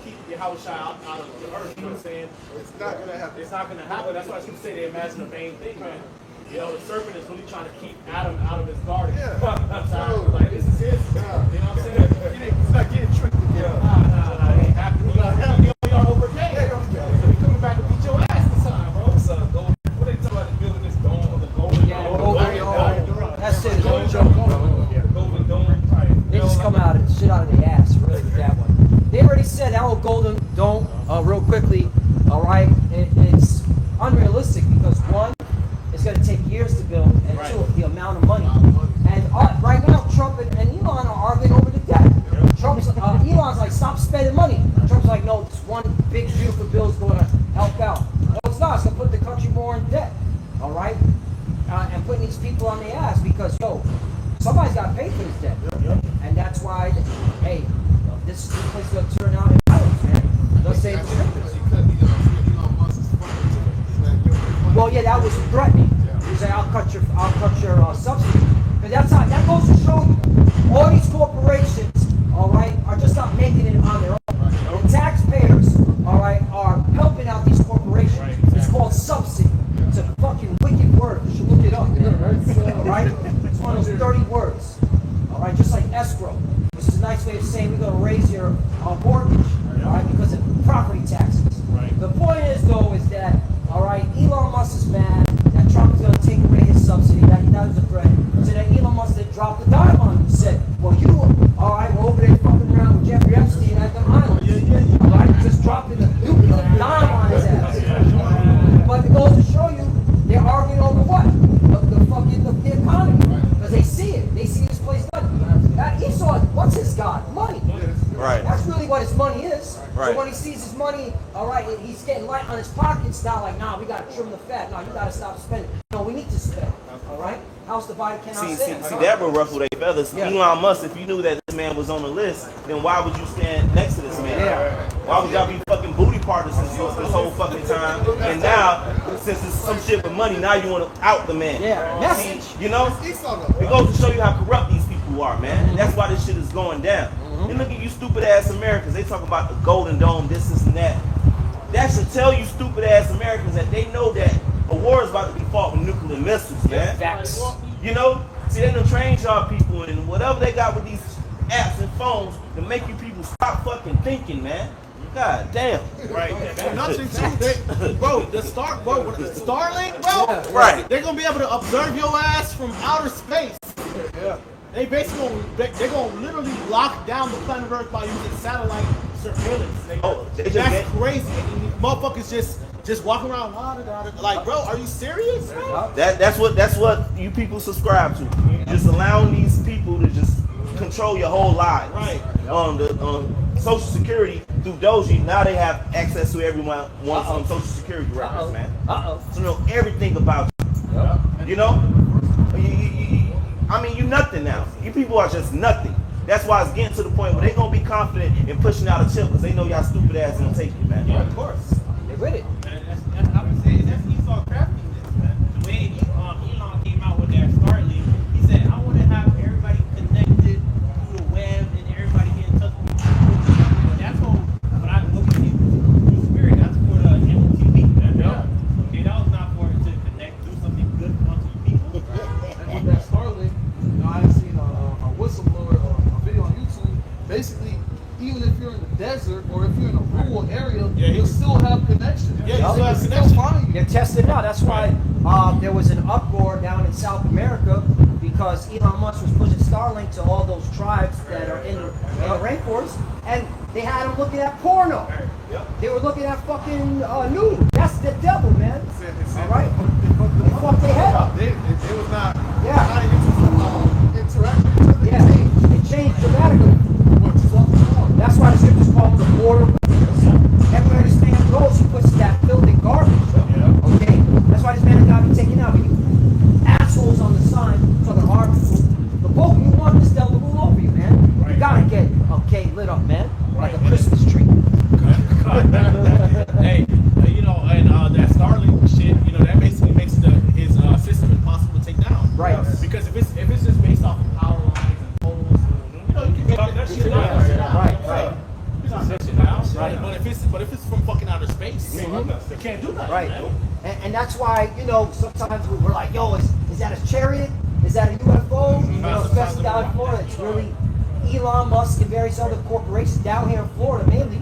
keep Yahawashi out of the earth. You know what I'm saying? It's not gonna happen. It's not going to happen. That's why I should say they imagine a vain thing, man. You know, the serpent is really trying to keep Adam out of his garden. Yeah. Like, this is his. You know what I'm saying? familiar with that one. They already said that old Golden Dome, real quickly, all right, it's unrealistic because one, it's going to take years to build, and two, the amount of money. And right now, Trump and Elon are arguing over the debt. Elon's like, stop spending money. Trump's like, no, this one big, beautiful bill is going to help out. No, it's not. It's going to put the country more in debt, all right? And putting these people on their ass because, yo, somebody's got to pay for this debt. And that's why, hey, this place is going to turn out in violence, man. They'll say it's well, yeah, that was threatening. He said, I'll cut your subsidy. Because that's how, that goes to show you, all these corporations, all right, are just not making it on their own. The taxpayers, all right, are helping out these corporations. It's called subsidy. It's a fucking wicked word. You should look it up. All right? It's one of those dirty words. All right, just like escrow, which is a nice way of saying we're going to raise your mortgage, all right, because of property taxes. The point is, though, is that, all right, Elon Musk is mad that Trump is going to take away his subsidy. That was a threat. So that Elon Musk then dropped the dime on him and said, well, you, all right, we're over there fucking around with Jeffrey Epstein at the island. All right, just dropping the dime on his ass. But it goes to show you, they're arguing over what? The economy. Because they see it. They see this place done. He saw it. What's his God? Money. Right. That's really what his money is. Right. So when he sees his money, all right, he's getting light on his pockets. Now, like, nah, we got to trim the fat. No, you got to stop spending. No, we need to spend. All right? House divided cannot stand. See, that would ruffle their feathers. Yeah. Elon Musk, if you knew that this man was on the list, then why would you stand next to this man? Yeah. Why would y'all be fucking booty partisans this whole fucking time? And now, since it's some shit with money, now you want to out the man. Yeah. Message. You know? It goes to show you how corrupt these people are, man. And that's why this shit is going down. And look at you stupid ass Americans. They talk about the Golden Dome, this and that. That should tell you stupid ass Americans that they know that a war is about to be fought with nuclear missiles, man. Facts. You know? See, they done trained y'all people and whatever they got with these apps and phones to make you people stop fucking thinking, man. God damn. Right. And nothing too. Bro, Starlink, bro. Yeah. Right. They're gonna be able to observe your ass from outer space. Yeah. They basically they're gonna literally lock down the planet Earth by using satellite surveillance. That's crazy. And motherfuckers just walking around like, bro, are you serious? Bro? That's what you people subscribe to. You just allowing these people to just control your whole life. Right. On Social Security through Doji, now they have access to everyone's Social Security records, man. So know everything about you. You know? I mean, you nothing now. You people are just nothing. That's why it's getting to the point where they're going to be confident in pushing out a chip because they know y'all stupid ass going to take it, man. Yeah, of course. They're with it. That's I would say that's Esau craftiness, man. The way Elon came out with that Starlink, he said, I want to have everybody connected through the web and everybody get in touch with each other. That's what when I look at the spirit, that's for the MTV, man. Yeah. Okay, that was not for it to connect, do something good onto people. And with that Starlink, I have seen a whistleblower or a video on YouTube. Basically, even if you're in the desert or if you're in a rural area, you'll still have connection. Yeah, you still have They'll connection. find you. They're testing it out. That's why there was an uproar down in South America because Elon Musk was pushing Starlink to all those tribes that are in the rainforest, and they had them looking at porno. They were looking at fucking nude. That's the devil, man. All right? They fucked their head up. It was not. Yeah. Interactive. Yeah, it changed dramatically. That's why the scriptures call it the border wilderness. Everywhere this man goes, he puts that filthy garbage. Okay? That's why this man has got to be taken out. But you assholes on the sign, so the hard people, the boat you want this devil to rule over you, man. You gotta get lit up, man. Like a Christmas tree. Hey, you know, and that Starlink shit, you know, that basically makes his system impossible to take down. Right. Because if it's just based off of power lines and poles, you know, you can get that shit down. Right. You can that shit down. Right. But if it's from fucking outer space, you can't do that. Right. And that's why, you know, sometimes we're like, yo, is that a chariot? Is that a UFO? You know, especially down in Florida. It's really Elon Musk and various other corporations down here in Florida mainly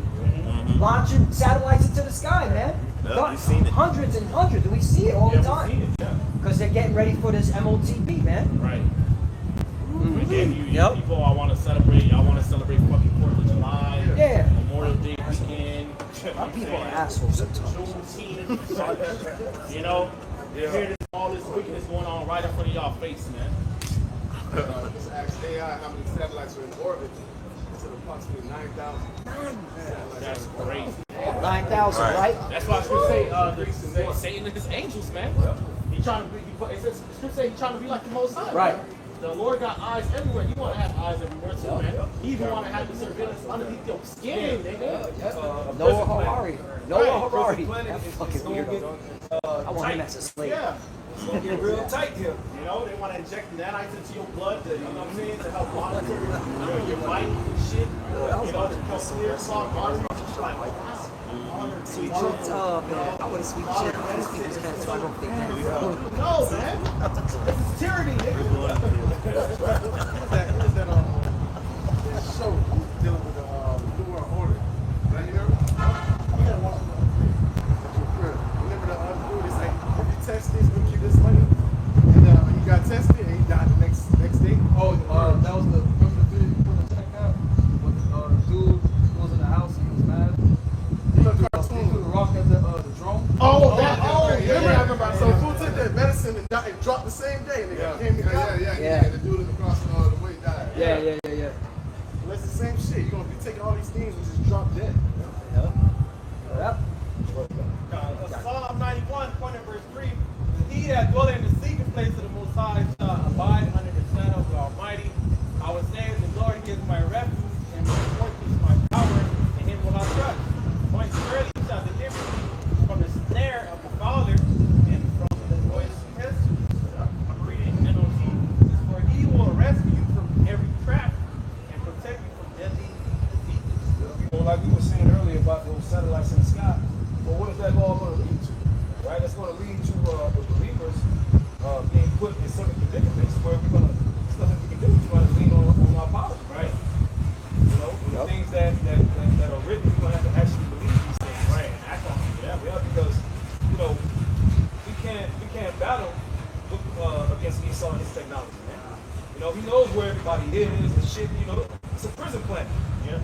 launching satellites into the sky, man. We've seen it. Hundreds and hundreds, and we see it all the time. We see it, yeah. Because they're getting ready for this MOTP, man. Right. Again, you Yep. people, I want to celebrate fucking 4th of July, Yeah. Memorial Day weekend. People are assholes sometimes. Juneteenth, you know, you hear all this wickedness going on right in front of y'all face, man. Just ask AI how many satellites are in orbit. It's at approximately 9,000. That's crazy. 9,000, right? That's why I should say Satan and his angels, man. He trying to be. It says scripture say he trying to be like the Most High. Right. The Lord got eyes everywhere. You want to have eyes everywhere too, man. He even want to have the surveillance underneath your skin, nigga. Noah Harari. Noah Harari. Planet That is fucking gonna weirdo. get, I want him as a slave. Yeah. it's gonna get real tight here. You know, they want to inject nanites into your blood, to, you know what I'm saying, to help monitor your life and shit. You know, to help clear clog arteries and shit like wow. Sweet chip. Oh, man. I want a sweet chip. These people's heads, so I don't think that. No, man. This is tyranny, nigga. That show dealing with the New World Order. Right here? You gotta watch it. Remember the dude is like, if you test this, we'll give you this money. And he got tested and he died the next day. Oh, that was the dude you put the check out? When the dude was in the house and he was mad. He threw the rock at the drone. Oh, that! Oh, yeah. I remember. So fool took that medicine and died, and dropped the same day. And they came here. Yeah. The dude in the cross the way died. Yeah. Well, it's the same shit. You're gonna be taking all these things and just drop dead. Yep. Psalm 91, point in verse 3. He that dwelleth in the secret place of the Most High shall abide under the shadow of the Almighty. I will say, the Lord is my refuge and my fortress, my power, in him will I trust. Most surely he shall deliver me from the snare of the fowler and from the noisome pestilence. I'm reading NLT. For he will rescue you from every trap and protect you from deadly diseases. Well, like we were saying earlier about those satellites in the sky, well, what is that all going to lead to? Right? That's going to lead to the believers being put in certain predicaments where we're going to, there's nothing we can do. We're going to lean on our power, right? You know, the things that are written, we're going to have to actually believe these things, right? And act on them. Yeah, because, you know, we can't battle against Esau and his technology, man. You know, he knows where everybody is and shit, you know, it's a prison planet. Yeah.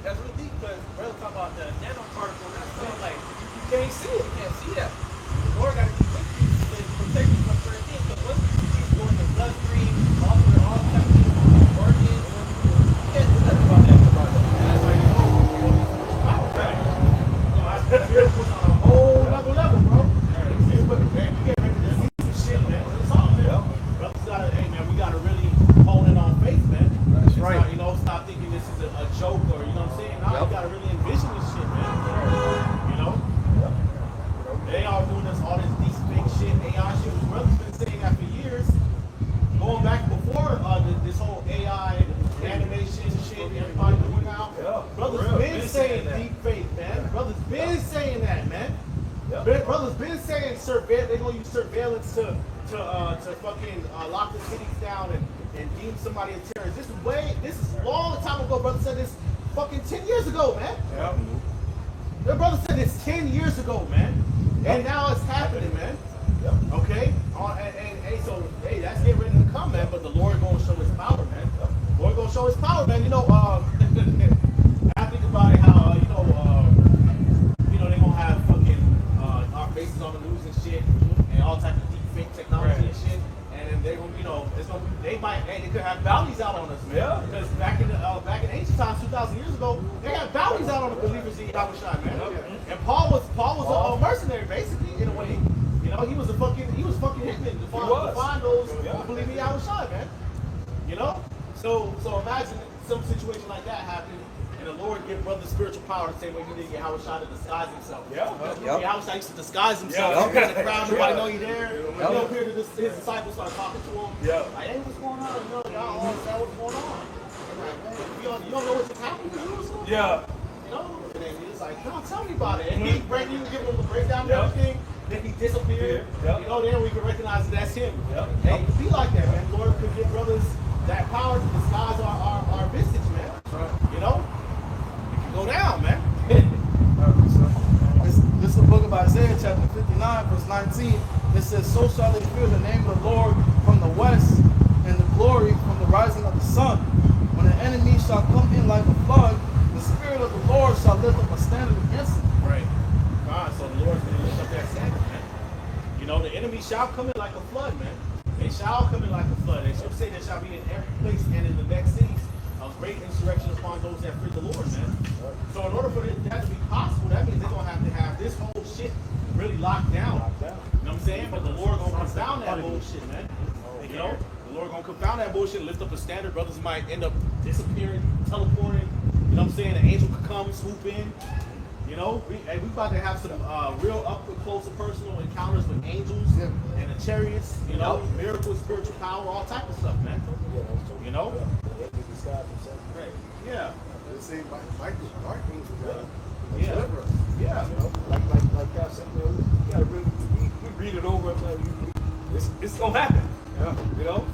That's really deep because brother talking about the nanoparticle. That's so like you can't see it. You can't see that. The Lord got to keep with you to protect you from certain things. Because once he's going to bloodstream, all types of things working, you can't do nothing about that. That's why you know you're on a whole another level, bro. You get ready to see some shit, man. It's all, man. Brothers gotta, hey man, we gotta really hone in on faith, man. That's right. Not, you know, stop thinking this is a joke or you know what I'm saying. Now you gotta really envision this shit, man. You know, they are doing this all this deep shit, AI shit. Brothers been saying that for years, going back before this whole AI animation shit. Everybody doing now. Brothers been saying deep faith, man. Brothers been saying that, man. Brothers been saying they're gonna use surveillance to fucking lock the cities down and deem somebody a terrorist. This is a long time ago. Brother said this fucking 10 years ago, man. Yeah. Their brother said this 10 years ago, man. And now it's happening, man. Okay? So that's getting ready to come, man. But the Lord gonna show his power, man. The Lord gonna show his power, man. You know, I think about it how, you know, they gonna have fucking our faces on the news and shit and all types of deep fake technology and shit. And they're gonna, you know, they could have bounties out on us, man. Yeah. Because back in ancient times, 2,000 years ago, they had bounties out on the believers in Yahawashi, man. And Paul was a mercenary, basically, in a way. You know, he was fucking hitman to find those who believe in Yahawashi, man. You know, so imagine some situation like that happening. And the Lord give brothers spiritual power the same way he did Yahawashi to disguise himself. Yahawashi used to disguise himself. He's in the crowd, nobody know he's there. You know, here his disciples start talking to him. Like, hey, what's going on? You know, y'all all understand what's going on. And like, man, you don't know what's happening to you? Yeah. You know? And then he's like, no, tell me about it. And he give him the breakdown and everything. Then he disappeared. You know, then we can recognize that that's him. Hey, be like that, man. The Lord could give brothers that power to disguise our visage, man. You know? Go down, man. This is the book of Isaiah, chapter 59, verse 19. It says, so shall they fear the name of the Lord from the west, and the glory from the rising of the sun. When the enemy shall come in like a flood, the Spirit of the Lord shall lift up a standard against him. Right. So the Lord's going to lift up that standard, man. You know, the enemy shall come in like a flood, man. They shall come in like a flood. They shall say there shall be in every place and in the next cities a great insurrection upon those that fear the Lord, man. So in order for that to be possible, that means they're going to have this whole shit really locked down. You know what I'm saying? But the Lord going to confound that bullshit, man. You know? The Lord going to confound that bullshit and lift up a standard. Brothers might end up disappearing, teleporting. You know what I'm saying? An angel could come, swoop in. You know, we about to have some real up close and personal encounters with angels and the chariots. You know, miracles, spiritual power, all type of stuff, man. You know. Right. Yeah. They say Michael's archangel got deliver us. Yeah. You know, like God said, you know, you gotta really we read it over and it's gonna happen. Yeah. You know,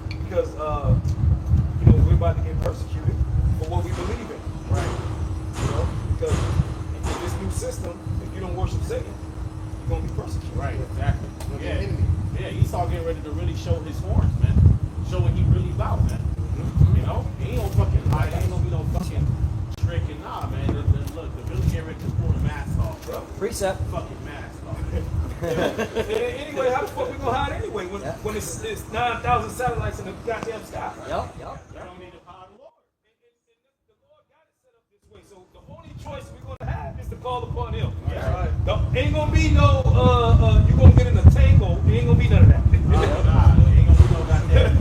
because you know, we're about to get persecuted for what we believe in. Right. You know, because in this new system, if you don't worship Satan, you're gonna be persecuted. Right, exactly. Yeah. Yeah, Esau getting ready to really show his horns, man. Show what he really about, man. You know? He ain't no fucking hide, ain't gonna be no fucking trick and nah, man. Look, the Billy getting ready to pull the mask off, bro. Precept. Fucking mask off. Anyway, how the fuck we gonna hide anyway when it's 9,000 satellites in the goddamn sky? Yep. You don't need the power of the Lord. The Lord got it set up this way, so the only choice we're gonna have is to call upon Him. Yeah. Right. No, ain't gonna be no you gonna get in a tangle. Ain't gonna be none of that. Nah, ain't gonna be no goddamn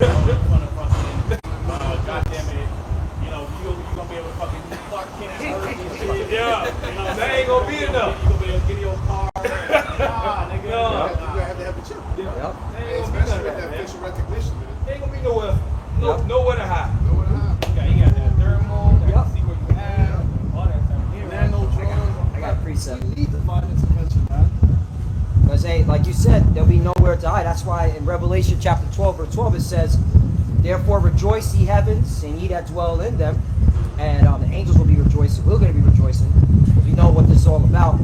goddamn it. You know, you gonna be able to fucking Clark Kent. Yeah, that ain't gonna be enough. You gonna be able to get in your car. Nah, nigga. No. You have to have a chip. Yep. Ain't gonna be none Especially of with that, that man. facial recognition, man. Ain't gonna be nowhere to hide. Nowhere to hide. You got that thermal, you Yep. got to see where you have, all that type of thing. Nano drones. I got a precept. We need divine intervention, man. Because, hey, like you said, there'll be nowhere to hide. That's why in Revelation chapter 12, verse 12, it says, therefore rejoice, ye heavens, and ye that dwell in them. And the angels will be rejoicing. We're going to be rejoicing. Because we know what this is all about.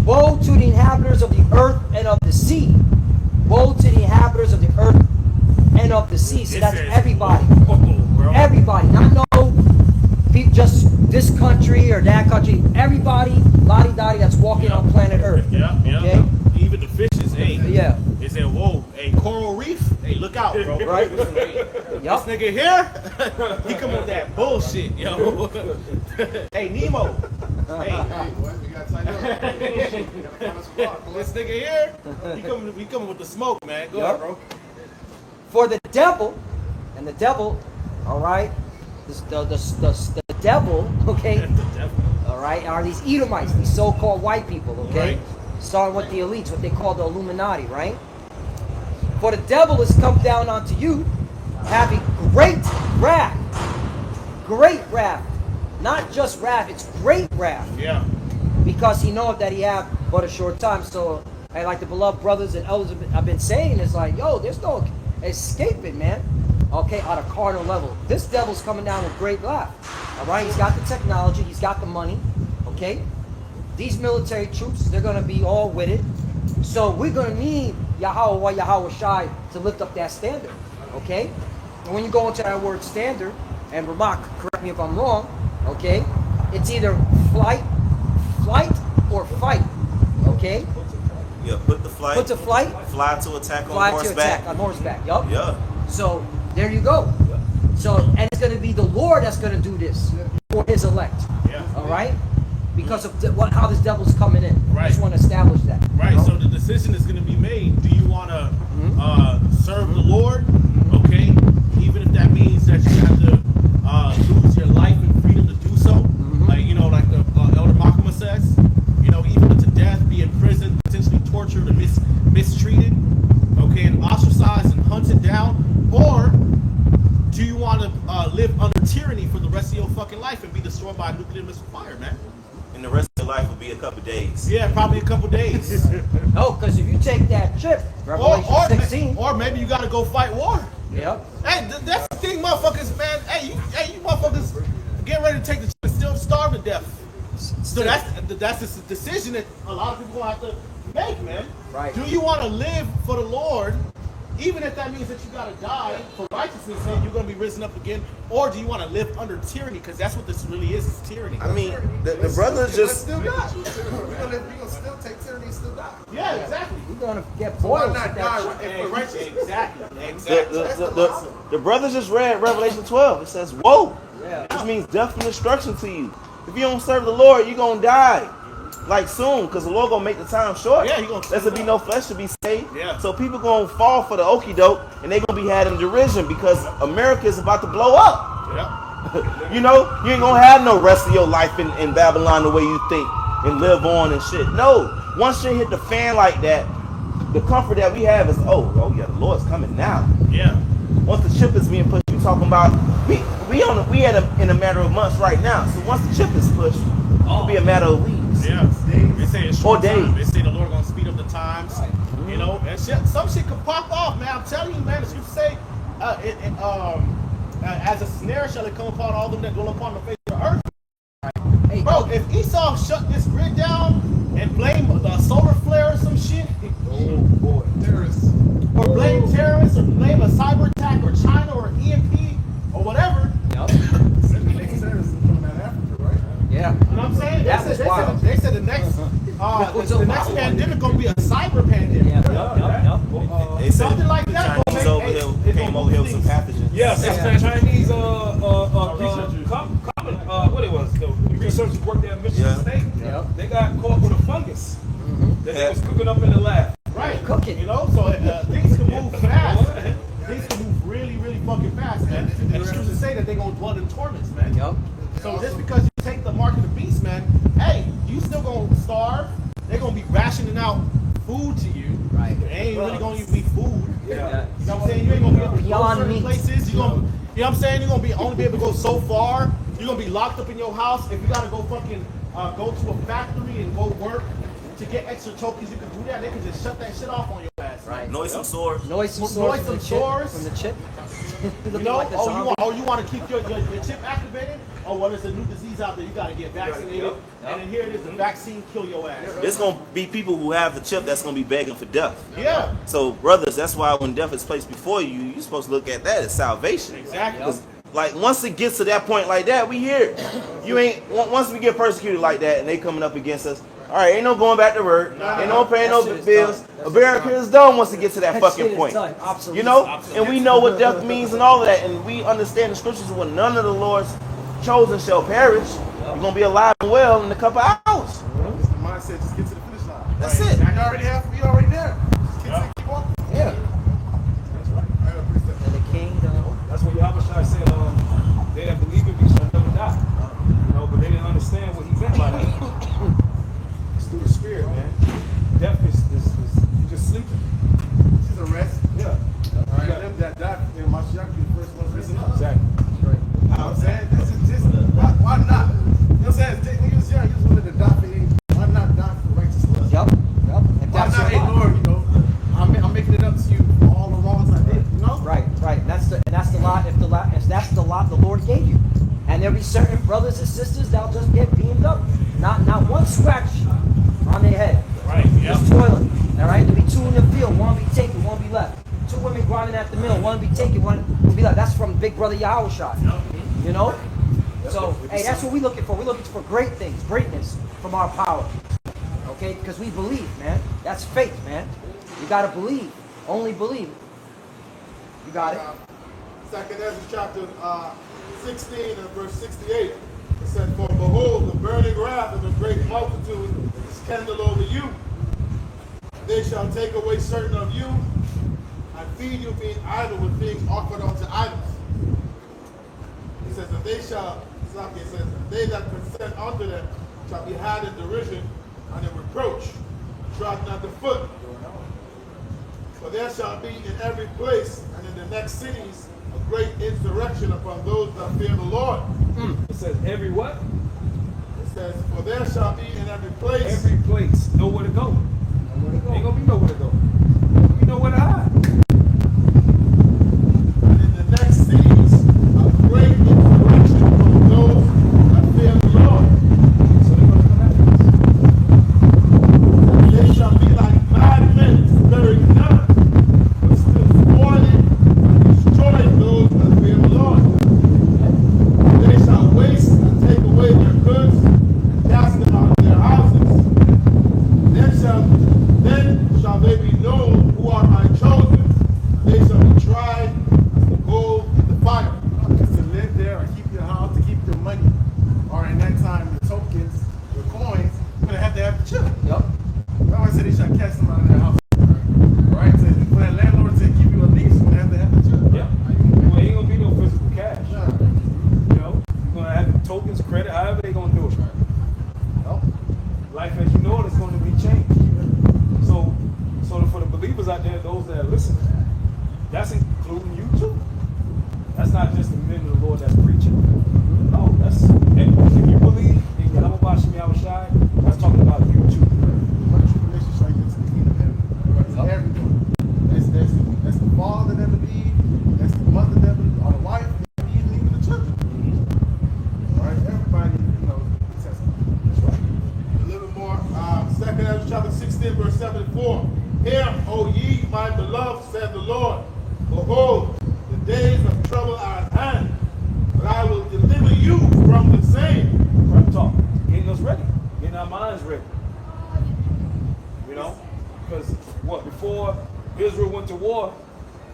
Woe to the inhabitants of the earth and of the sea. Woe to the inhabitants of the earth and of the sea. So that's everybody. Everybody. Not no people, just this country or that country. Everybody, lottie-dottie, that's walking on planet Earth. Yeah. Okay? Even the fishes, hey. Yeah. They said, whoa, hey, coral reef, hey, look out, bro. Right? This Yup. nigga here, he come with that bullshit, yo. Hey, Nemo. Hey, Hey, boy, we got to tighten up. We gotta find us a rock, boy. this nigga here, he coming with the smoke, man. Go ahead, bro. For the devil, and the devil, all right, the devil, okay, all right, are these Edomites, these so-called white people, okay, Right. starting with the elites, what they call the Illuminati, right? For the devil has come down unto you, having great wrath, not just wrath, it's great wrath, Yeah. because he knoweth that he have but a short time. So, and like the beloved brothers and elders have been saying, it's like, yo, there's no escaping, man. Okay, on a carnal level. This devil's coming down with great wrath. All right, he's got the technology, he's got the money. Okay, these military troops, they're gonna be all with it. So we're gonna need Yahawashi to lift up that standard. Okay, and when you go into that word standard, and Ramak, correct me if I'm wrong. Okay, it's either flight, or fight. Okay, Yeah, put the flight. put to flight, Fly to attack on fly to horseback. attack on horseback. Yup. Yeah. So there you go. So, and it's going to be the Lord that's going to do this for His elect. Yeah. All right, because of how this devil's coming in. I Right. just want to establish that. Right, you know? so the decision is going to be made. Do you want to serve the Lord? Okay, even if that means that you have to lose your life and freedom to do so. Like, you know, like the Elder Makama says, you know, even to death, be in prison, potentially tortured and mistreated, okay, and ostracized and hunted down. Or do you want to live under tyranny for the rest of your fucking life and be destroyed by a nuclear missile fire, man? And the rest of your life will be a couple days. Yeah, probably a couple days. No, because if you take that trip, Revelation 16. or maybe you got to go fight war. Yep. Hey, that's the thing, motherfuckers, man. Hey, you motherfuckers get ready to take the chance and still starve to death. So that's a decision that a lot of people gonna have to make, man. Right. Do you want to live for the Lord, even if that means that you got to die for righteousness' sake, you're going to be risen up again? Or do you want to live under tyranny? Because that's what this really is tyranny. I mean, the brothers just. Still die. We're gonna still take tyranny and still die. Yeah, exactly. We're gonna get So why boiled. not with that die shit. for righteousness? Exactly. The brothers just read Revelation 12. It says, "Woe," Yeah. which means death and destruction to you. If you don't serve the Lord, you're gonna die, like soon, because the Lord gonna make the time short. Yeah, He gonna. There's gonna be no flesh to be saved. Yeah. So people gonna fall for the okie doke, and they gonna be had in derision because America is about to blow up. Yeah. You know, you ain't gonna have no rest of your life in Babylon the way you think and live on and shit. No, once shit hit the fan like that, the comfort that we have is, oh yeah, the Lord's coming now. Yeah. Once the chip is being pushed, you talking about in a matter of months right now. So once the chip is pushed, it'll be a matter of weeks. Yeah. They say it's Or short time. days. They say the Lord gonna speed up the times. You know, and shit, some shit could pop off, man. I'm telling you, man. As you say, as a snare shall it come upon all them that dwell upon the face of the earth. Hey, Bro, if Esau shut this grid down and blame the solar flare or some shit, Oh boy, terrorists. or blame terrorists, or blame a cyber attack, or China, or EMP, or whatever, Yep. Terrorists coming out of Africa, right? Yeah. you know what I'm saying? That was wild. They said the next, the next pandemic gonna be a cyber pandemic. Yep. They said Something like that. Chinese gonna over make- here it's came gonna over here with move some things. pathogens. Yes, Yeah. that's the Chinese what it was, the researchers worked at Michigan Yeah. State. Yep. They got caught with a fungus that they was cooking up in the lab. Right. Cooking. You know, so things can move fast. Things can move really, really fucking fast. And it's true to say that they're gonna dwell in torments, man. Yep. So just because you take the mark of the beast, man, hey, you still gonna starve. They're gonna be rationing out food to you. Right. It ain't really gonna even be food. Yeah. You know what I'm saying? You ain't gonna be able to go Beyond certain meat. places. You know what I'm saying? You're gonna be only be able to go so far. You're gonna be locked up in your house. If you gotta go fucking go to a factory and go work to get extra tokens, you can do that. They can just shut that shit off on your ass. Right. Noise some swords. Noise Noise source some from the chip. source. From the chip. You Looking know, like the oh, zombie. you want to keep your chip activated? Oh, well, there's a new disease out there. You got to get vaccinated. Yep. And then here it is, the vaccine kill your ass. There's gonna be people who have the chip that's gonna be begging for death. Yeah, So brothers, that's why when death is placed before you, you're supposed to look at that as salvation. exactly. Yep. Like once it gets to that point like that, we here. You ain't once we get persecuted like that and they coming up against us. All right, ain't no going back to work. Ain't no paying no That shit is bills. done. That America shit is done once it gets to that That fucking shit is point. done. Absolutely. You know, and we know what death means and all of that, and we understand the scriptures when none of the Lord's chosen shall perish. You're gonna be alive and well in a couple hours. It's the mindset. Just get to the finish line. That's it. And we already there. Just keep walking. Yeah. That's right. I appreciate that. And the king. That's what Yahawashi said, they that believe in me shall never die. You know, but they didn't understand what he meant by that. It's through the spirit, man. Death is you just sleeping. This is a rest. Yeah. All right. Them that died in Mashiach be the first ones risen up. Exactly. You know what I'm saying? This is just, why not? You know what I'm saying? When you was young, you just wanted to die for you. Why not die for righteousness? Yep. Yep. And Why that's not, your hey lot. Lord, you know, I'm making it up to you for all the wrongs I did, you know? Right, right. And that's the lot. If that's the lot the Lord gave you, and there'll be certain brothers and sisters that'll just get beamed up, not one scratch on their head. Right, yeah. Just toiling. All right. There'll be two in the field. One will be taken. One will be left. Two women grinding at the mill. One will be taken. One will be left. That's from Big Brother Yahawashi. You know. So hey, that's what we're looking for. We're looking for great things, greatness from our power. Okay, because we believe, man. That's faith, man. You gotta believe. Only believe. You got it. Second Ezra chapter 16 and verse 68. It said, "For behold, the burning wrath of a great multitude is kindled over you. They shall take away certain of you and feed you being idle with things offered unto idols." He says, "And they shall," it says, "they that consent unto them shall be had in derision and in reproach, trodden under foot. For there shall be in every place and in the next cities a great insurrection upon those that fear the Lord." It says every what? It says, "For there shall be in every place." Every place. Nowhere to go. Ain't gonna be nowhere to go. You know where to hide. And in the next cities, a great insurrection upon those that fear the Lord. So they're gonna come after us. And they shall be like tokens, credit, however they gonna do it. No. Life as you know it is going to be changed. So for the believers out there, those that are listening, that's including you too. That's not just the men of the Lord that's preaching. No, that's if you believe in Yahawashi144, that's talking about you too. What tribulation shall you into the kingdom of heaven? It's everyone. That's the father that believe, that's the mother that believe, or the wife, even the children. All right, everybody, testimony. That's right. A little bit more. 2nd Ezra chapter 16, verse 74. Hear, O ye, my beloved, said the Lord. Behold, the days of trouble are at hand, but I will deliver you from the same. Right talk. Getting us ready. Getting our minds ready. You know? Because before Israel went to war,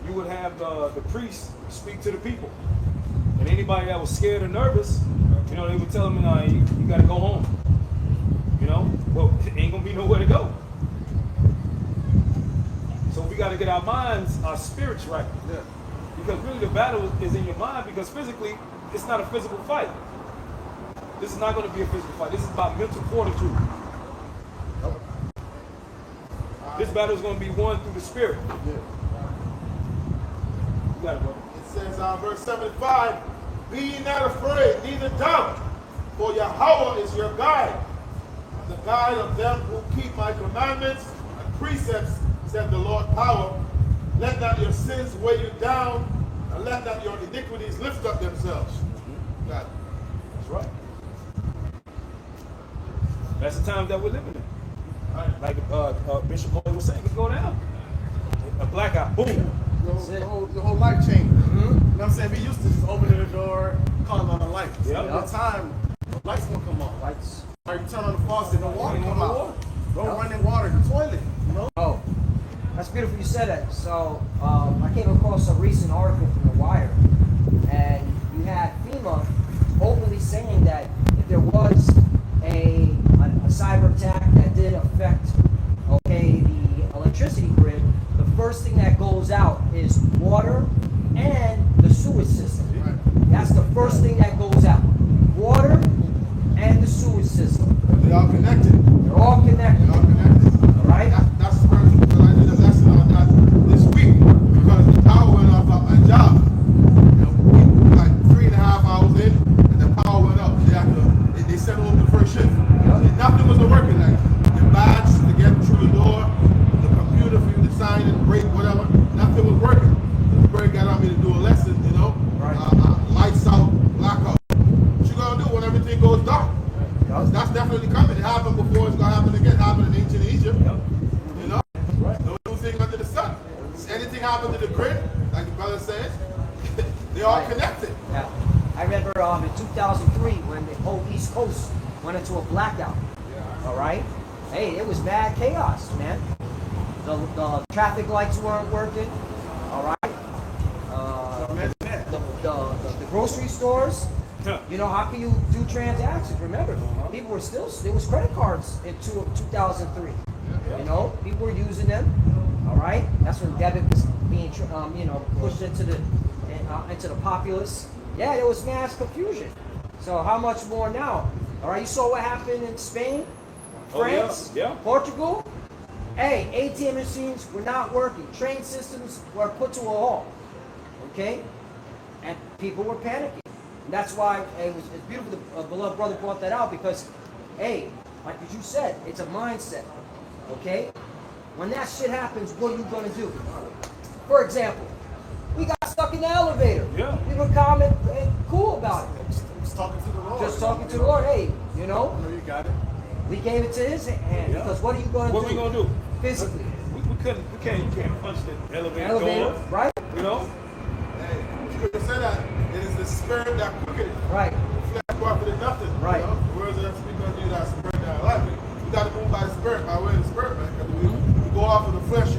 you would have the priests speak to the people. And anybody that was scared or nervous, they would tell them, you got to go home. Well, it ain't going to be nowhere to go. So we got to get our minds, our spirits right. Yeah. Because really the battle is in your mind, because physically, it's not a physical fight. This is not going to be a physical fight. This is about mental fortitude. This battle is going to be won through the spirit. Yeah. You got it, brother. It says, verse 75, be ye not afraid, neither doubt, for Yahweh is your guide, the guide of them who keep my commandments and precepts, said the Lord power. Let not your sins weigh you down, and let not your iniquities lift up themselves. Got it. That's right. That's the times that we're living in. Like Bishop Lloyd was saying, it go down. A blackout, boom. Your whole life changed. You know what I'm saying? We used to just opening the door, calling on the lights. Yep. Over time, the lights gonna come on. Lights. Or you turn on the faucet, the water come out. Don't run in water, the toilet. Oh, that's beautiful you said that. So I came across a recent article from The Wire, and you had FEMA openly saying that if there was a cyber attack that did affect, the electricity grid, the first thing that goes out is water and the sewage system. Right. That's the first thing that goes out. Water and the sewage system. They all connected. They're all connected. They all connected. All right? That's spiritual, because I did a lesson on that this week, because the power went off at my job. Like 3.5 hours in, and the power went up. They sent over the first shift. And nothing was working. Like the badge to get through the door, the computer for you to sign and break, whatever, nothing was working. The bird got on me to do a lesson, Right. Lights out, blackout. What you gonna do when everything goes dark? That's definitely coming. It happened before, it's gonna happen again. It happened in ancient Egypt. Right. No new thing under the sun. Anything happen to the grid, like the brother says, they all Right. connected. Yeah. I remember in 2003 when the whole East Coast went into a blackout. All right? Hey, it was mad chaos, man. The traffic lights weren't working. All right? The grocery stores, how can you do transactions? Remember, people were there was credit cards in 2003. People were using them. All right? That's when debit was being, pushed into the populace. Yeah, there was mass confusion. So how much more now? All right, you saw what happened in Spain, France, Portugal. Hey, ATM machines were not working. Train systems were put to a halt. Okay? And people were panicking. And that's why it's beautiful the beloved brother brought that out, because, hey, like you said, it's a mindset. Okay? When that shit happens, what are you going to do? For example, we got stuck in the elevator. Yeah. We were calm and cool about it. Just talking to the Lord. Just talking to the Lord. Hey, I know you got it. we gave it to his hand. Yeah. Because what are you going to do? What are we going to do? Physically. We can't punch the elevator Elevator, door. right? Hey, scripture said that it is the spirit that quickened. Right. Flesh profited nothing. Right. The words that speak unto you that spirit that life. We got to move by the spirit, by way of the spirit, man. Because we go off of the flesh,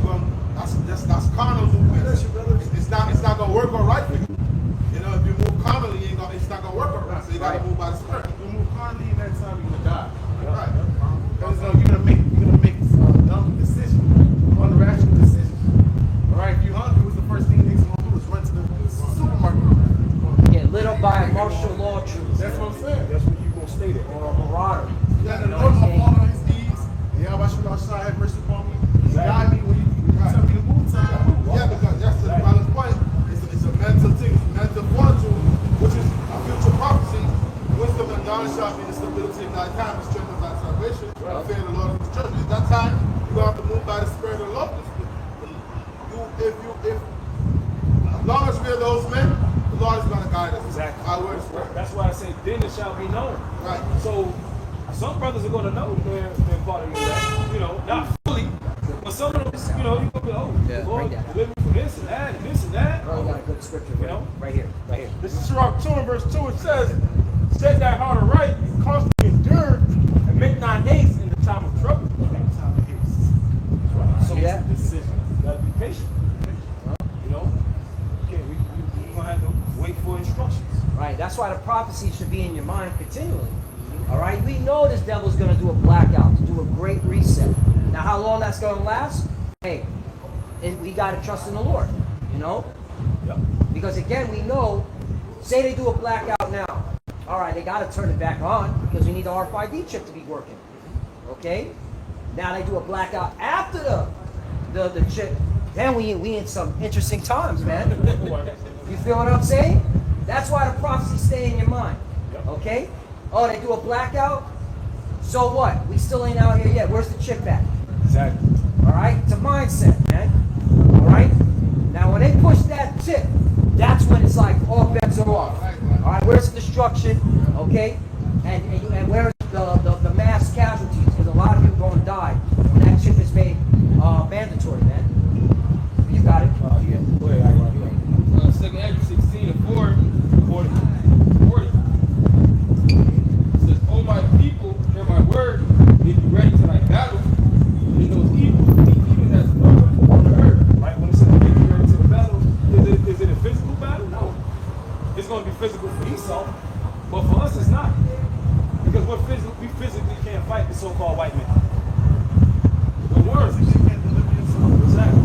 that's carnal movement. It's not gonna work all right for you. If you move carnally, it's not gonna work all right. So you gotta move by the spirit. If you move carnally, next time you're gonna die. Right. Because you're gonna make dumb decisions, irrational decisions. All right. If you're hungry, what's the first thing you need to do is run to the supermarket. Get lit up by emotion. martial law troops. That's what I'm saying. That's what you gonna state it. Or a marauder. Yeah, the Lord will fall on his knees. Yahawashi144 have mercy upon me. Guide me when you tell me to move. Yeah, because that's the Bible point. It's a mental thing, mental fortitude, which is a future prophecy. Wisdom and knowledge shall be the stability of thy time, the strength of thy salvation. Fear the Lord of his church. At that time, you have to move by the Spirit of the Lord. If as long as we are those men, the Lord is going to guide us. Exactly. Our word is prayer. That's why I say, then it shall be known. Right. So some brothers are gonna know they're part of your life. You know, not fully, but some of them, you know, you gonna be, oh, Yeah, Lord, bring that. deliver me from this and that and this and that. Bro, we got a good scripture, You know? right here, right here. This is Sirach 2 and verse 2. It says, set thy heart aright, and constantly endure, and make thine haste in the time of trouble. So See that? decision. You gotta be patient. You know? Okay, we're gonna have to wait for instructions. Right, that's why the prophecy should be in your mind continually. All right, we know this devil's going to do a blackout, to do a great reset. Now, how long that's going to last? Hey, we got to trust in the Lord, you know? Yep. Because again, we know, say they do a blackout now. All right, they got to turn it back on because we need the RFID chip to be working. Okay? Now they do a blackout after the chip. Then we in some interesting times, man. You feel what I'm saying? That's why the prophecy stay in your mind. Okay? Oh, they do a blackout? So what? We still ain't out here yet. Where's the chip at? Exactly. All right? It's a mindset, man. All right? Now, when they push that chip, that's when it's like all bets are off. All right? Where's the destruction? Okay? And where's the mass casualties? Because a lot of people are going to die when that chip is made mandatory, man. You got it. Yeah. Go ahead, I got it. 2 Ezra 16 and 4, 40. It says, O my people, hear my word, be ready to thy battle. And those evil, even as normal on the earth. Right? When it says be ready to the battle, is it a physical battle? No. It's going to be physical for Esau, but for us it's not. Because we physically can't fight the so-called white man. The words. Exactly.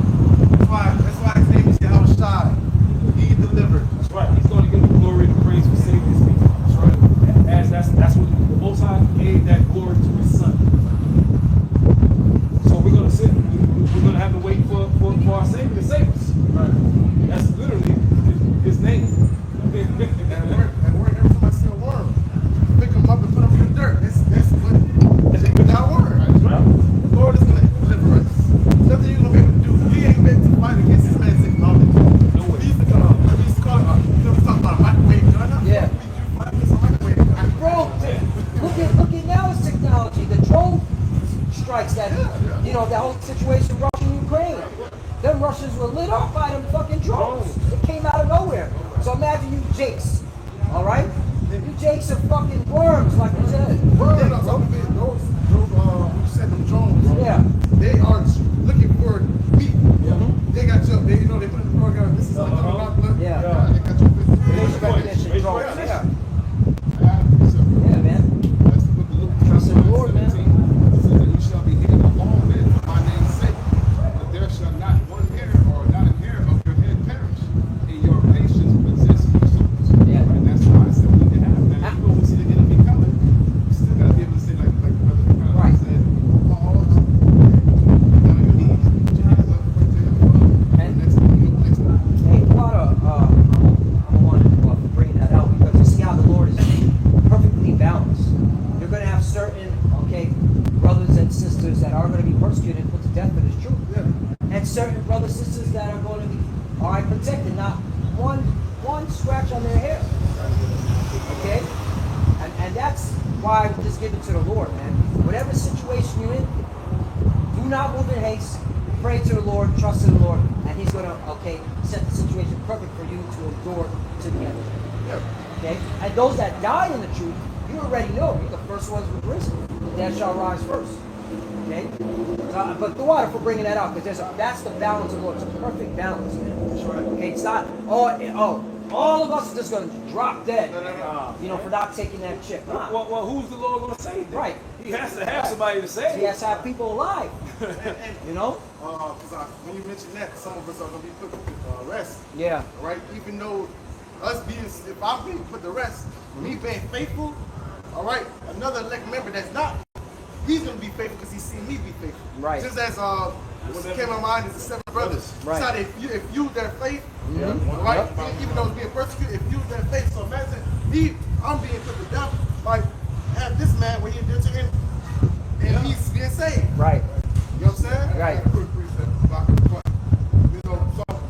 That's why his name is Yahawashi. He delivered. That's right. He's going to get the glory and praise for saving his people. That's right. As that's what the Most High gave that glory to his son. So we're going to sit. We're going to have to wait for our Savior to save us. Right. That's literally his name. And word, every time I see a worm, pick him up and put him in the dirt. That's our word. That's right. The Lord is going to deliver us. Nothing you're going to be able to do. He ain't meant to fight against his man's technology. No way. We used to call it, you know, we talk about a microwave gun. Yeah. We fight against a microwave gun. Bro, look at now it's technology. The drone strikes that, you know, that whole situation Russia and Ukraine. Them Russians were lit up by them fucking drones. It came out of nowhere. So imagine you jakes, all right? You jakes are fucking worms, like you said. Those Worms. who sent them drones, Yeah. they are looking for meat. They got you, they put in the program, this is like Yeah. they got you. Basic recognition drones. Yeah. Yeah, man. That's the book of Luke. Trust in the Lord, man. It says that you shall be hated of all men for my name's sake, but there shall not one hair or not a hair of your head perish, and your patience possess your souls. Yeah. And that's why I said we need to have that. Even when we see the enemy coming, we still gotta be able to say like Brother Right. said, pause, down on your knees, put your hands up, put your hands up. And- Next one. Hey, I'm want to bring that out because you see how the Lord is perfectly balanced. You're going to have certain, brothers and sisters that are going to be persecuted and put to death for this truth. Yeah. And certain brothers and sisters that are going to be, protected, not one scratch on their hair. Okay? And that's why I just give it to the Lord, man. Whatever situation you're in, do not move in haste. Pray to the Lord, trust in the Lord, and He's going to, set the situation perfect for you to endure to the end. Yeah. Okay? And those that die in the truth, you already know, you're the first ones with risen. The dead shall rise first. Okay? But the water for bringing that out, because that's the balance of the Lord. It's a perfect balance, man. That's right. Okay? It's not, all of us are just going to drop dead, for not taking that chip. Nah. Well, who's the Lord going to save them? Right. He has to have somebody to save. He has to have people alive. You know? Because when you mention that, some of us are going to be put to rest. Yeah. Right? Even though us being, if I'm being put to rest, me being faithful, all right, another elect member that's not, he's going to be faithful because he's seen me be faithful. Right. Just as what came to my mind is the 7 brothers. Right. It's not if you their faith, all right, even though it's being persecuted, if you their faith. So imagine I'm being put to death, like have this man where he did to him, and he's being saved. Right. You know what I'm saying? Right. Quick precept about the point. You know,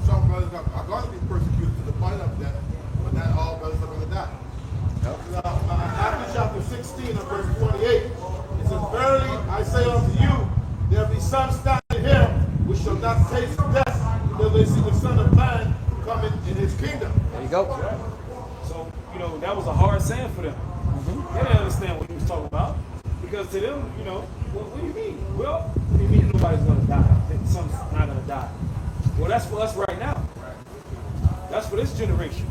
some brothers are going to be persecuted to the point of death, but not all brothers are going to die. Matthew chapter 16 and verse 28, it says, "Verily I say unto you, there be some standing here which shall not taste death until they see the Son of Man coming in his kingdom." There you go. So, you know, that was a hard saying for them. They didn't understand what he was talking about. Because to them, you know, what do you mean? Well, what do you mean nobody's going to die? Some's not going to die. Well, that's for us right now. That's for this generation.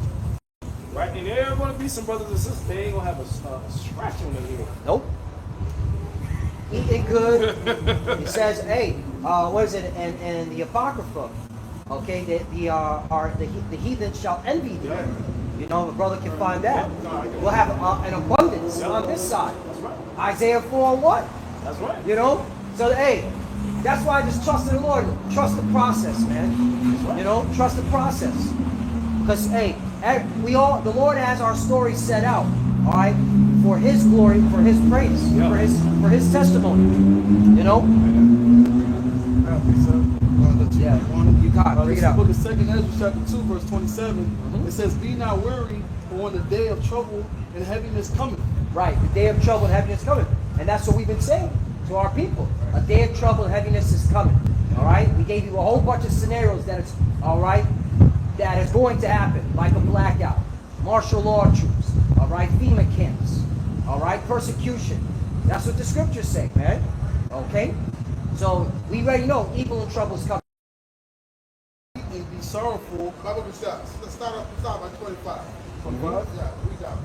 Right? And there are going to be some brothers and sisters, they ain't going to have a scratch on their head. Nope. Eating good. It says, hey, what is it? And the Apocrypha, okay, the heathen shall envy thee. Yeah. You know, the brother can find that. We'll have an abundance on this side. That's right. Isaiah 4:1. That's right. You know? So, hey, that's why I just trust in the Lord. Trust the process, man. Right. You know, trust the process. Because, hey, the Lord has our story set out, all right, for His glory, for His praise, for His testimony. You know? Yeah, you got it. Bring it This is the out. book of 2 Ezra chapter 2 verse 27. It says, "Be not weary, for when the day of trouble and heaviness cometh." Right, the day of trouble and heaviness is coming. And that's what we've been saying to our people. A day of trouble and heaviness is coming. All right? We gave you a whole bunch of scenarios that it's, all right, that is going to happen, like a blackout, martial law troops, all right, FEMA camps, all right, persecution. That's what the scriptures say, man. Okay? So we already know evil and trouble is coming. And be sorrowful. Bible start by 25. 25? Yeah, we got it.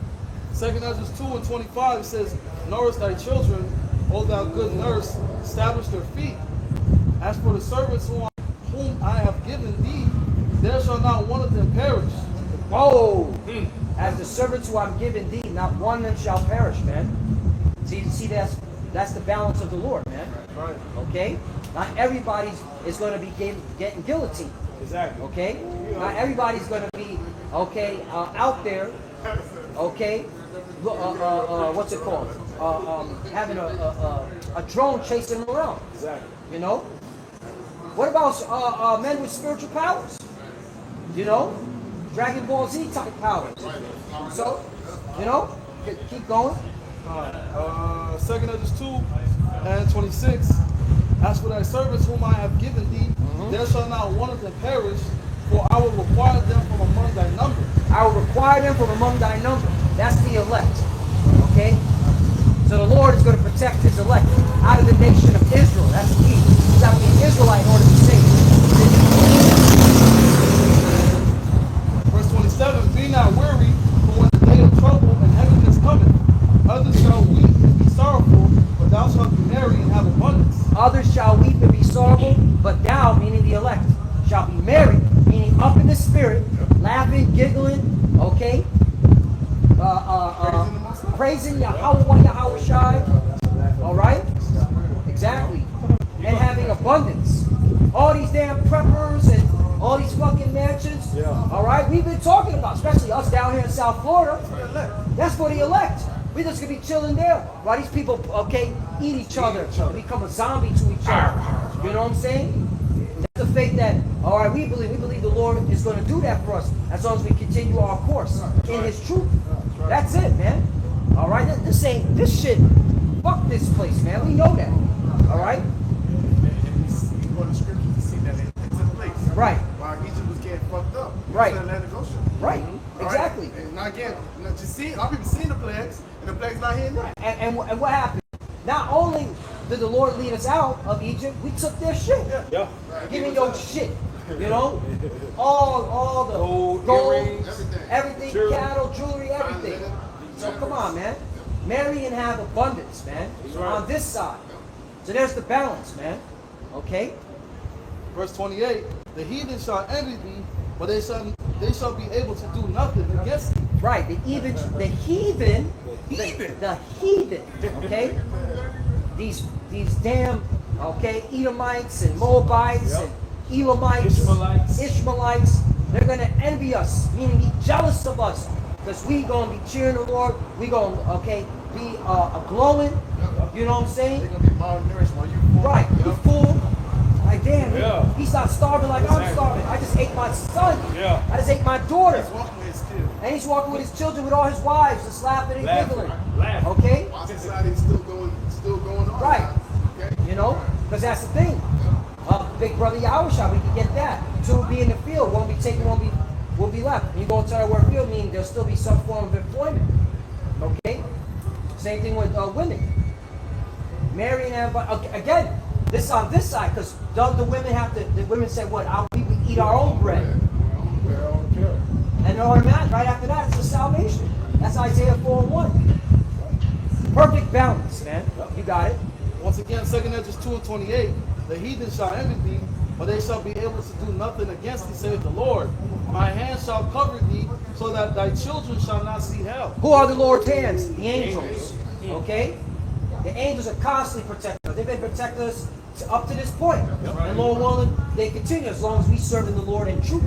2 Ezra 2 and 25, it says, "Nourish thy children, O thou good nurse, establish their feet. As for the servants whom I have given thee, there shall not one of them perish." Whoa! As the servants who I'm giving thee, not one of them shall perish, man. See, that's the balance of the Lord, man. Right. Okay? Not everybody is going to be getting guillotined. Exactly. Okay? Not everybody's going to be, okay, out there, okay, what's it called? Having a drone chasing them around. Exactly. You know? What about men with spiritual powers? You know? Dragon Ball Z type powers. So, you know, keep going. 2 Ezra 2 and 26. "As for thy servants whom I have given thee, there shall not one of them perish, for I will require them from among thy number." I will require them from among thy number. That's the elect. Okay? So the Lord is going to protect His elect out of the nation of Israel. That's key. You got to be an Israelite in order to be saved. Verse 27, "Be not weary, for when the day of trouble and heaviness cometh, others shall weep and be sorrowful, but thou shalt be merry and have abundance." Others shall weep and be sorrowful, but thou, meaning the elect, shall be merry, meaning up in the spirit, laughing, giggling, okay? Praising Yahawashi144, all right? Exactly. And having abundance. All these damn preppers and all these fucking mansions, all right? We've been talking about, especially us down here in South Florida. That's for the elect. We just gonna be chilling there while these people, okay, eat each other and become a zombie to each other. You know what I'm saying? That's the faith that, all right, we believe the Lord is going to do that for us as long as we continue our course in His truth. That's it, man. All right, this shit. Fuck this place, man. We know that. All right. You go to the scriptures to see that it's in place. Right. While Egypt was getting fucked up. Right. In Atlantic Ocean. Right. All Exactly. Right? And now again, just see, our people seeing the plagues, and the plagues not here now. And what happened? Not only did the Lord lead us out of Egypt, we took their shit. Yeah. Give me your shit. You know? All the gold, earrings, everything, jewelry. cattle, jewelry, everything. So come on, man. Marry and have abundance, man. right. On this side. So there's the balance, man. Okay? Verse 28, "The heathen shall envy thee, but they shall be able to do nothing against thee. Right, the heathen, the heathen, okay? These damn, okay, Edomites and Moabites and Elamites, Ishmaelites, they're gonna envy us, meaning be jealous of us, because we gonna be cheering the Lord. We gonna, okay, be glowing. You know what I'm saying? They're gonna be malnourished while you fool. Right, you fool. Like damn, Yeah. he's not starving like I'm starving. I just ate my son. Yeah. I just ate my daughter. He's walking with his kids. And he's walking with his children, with all his wives, just laughing and giggling. Laughing. Okay? While society's still going on. Right. Okay? You know? Because that's the thing. Big brother Yahawashi, we can get that. Two will be in the field, one will be taken, one will be left. And you go into the word field, meaning there'll still be some form of employment. Okay? Same thing with women. Marrying everybody. Okay, again, this on this side, because the women have to, the women say, what? We eat our own bread. And automatic, right after that, it's the salvation. That's Isaiah 4:1. Perfect balance, man. You got it. Once again, 2 Esdras 2:28, the heathen shall envy thee, but they shall be able to do nothing against thee, saith the Lord. My hand shall cover thee, so that thy children shall not see hell. Who are the Lord's hands? The angels. Okay? The angels are constantly protecting us. They've been protecting us up to this point. And Lord willing, they continue as long as we serve in the Lord in truth.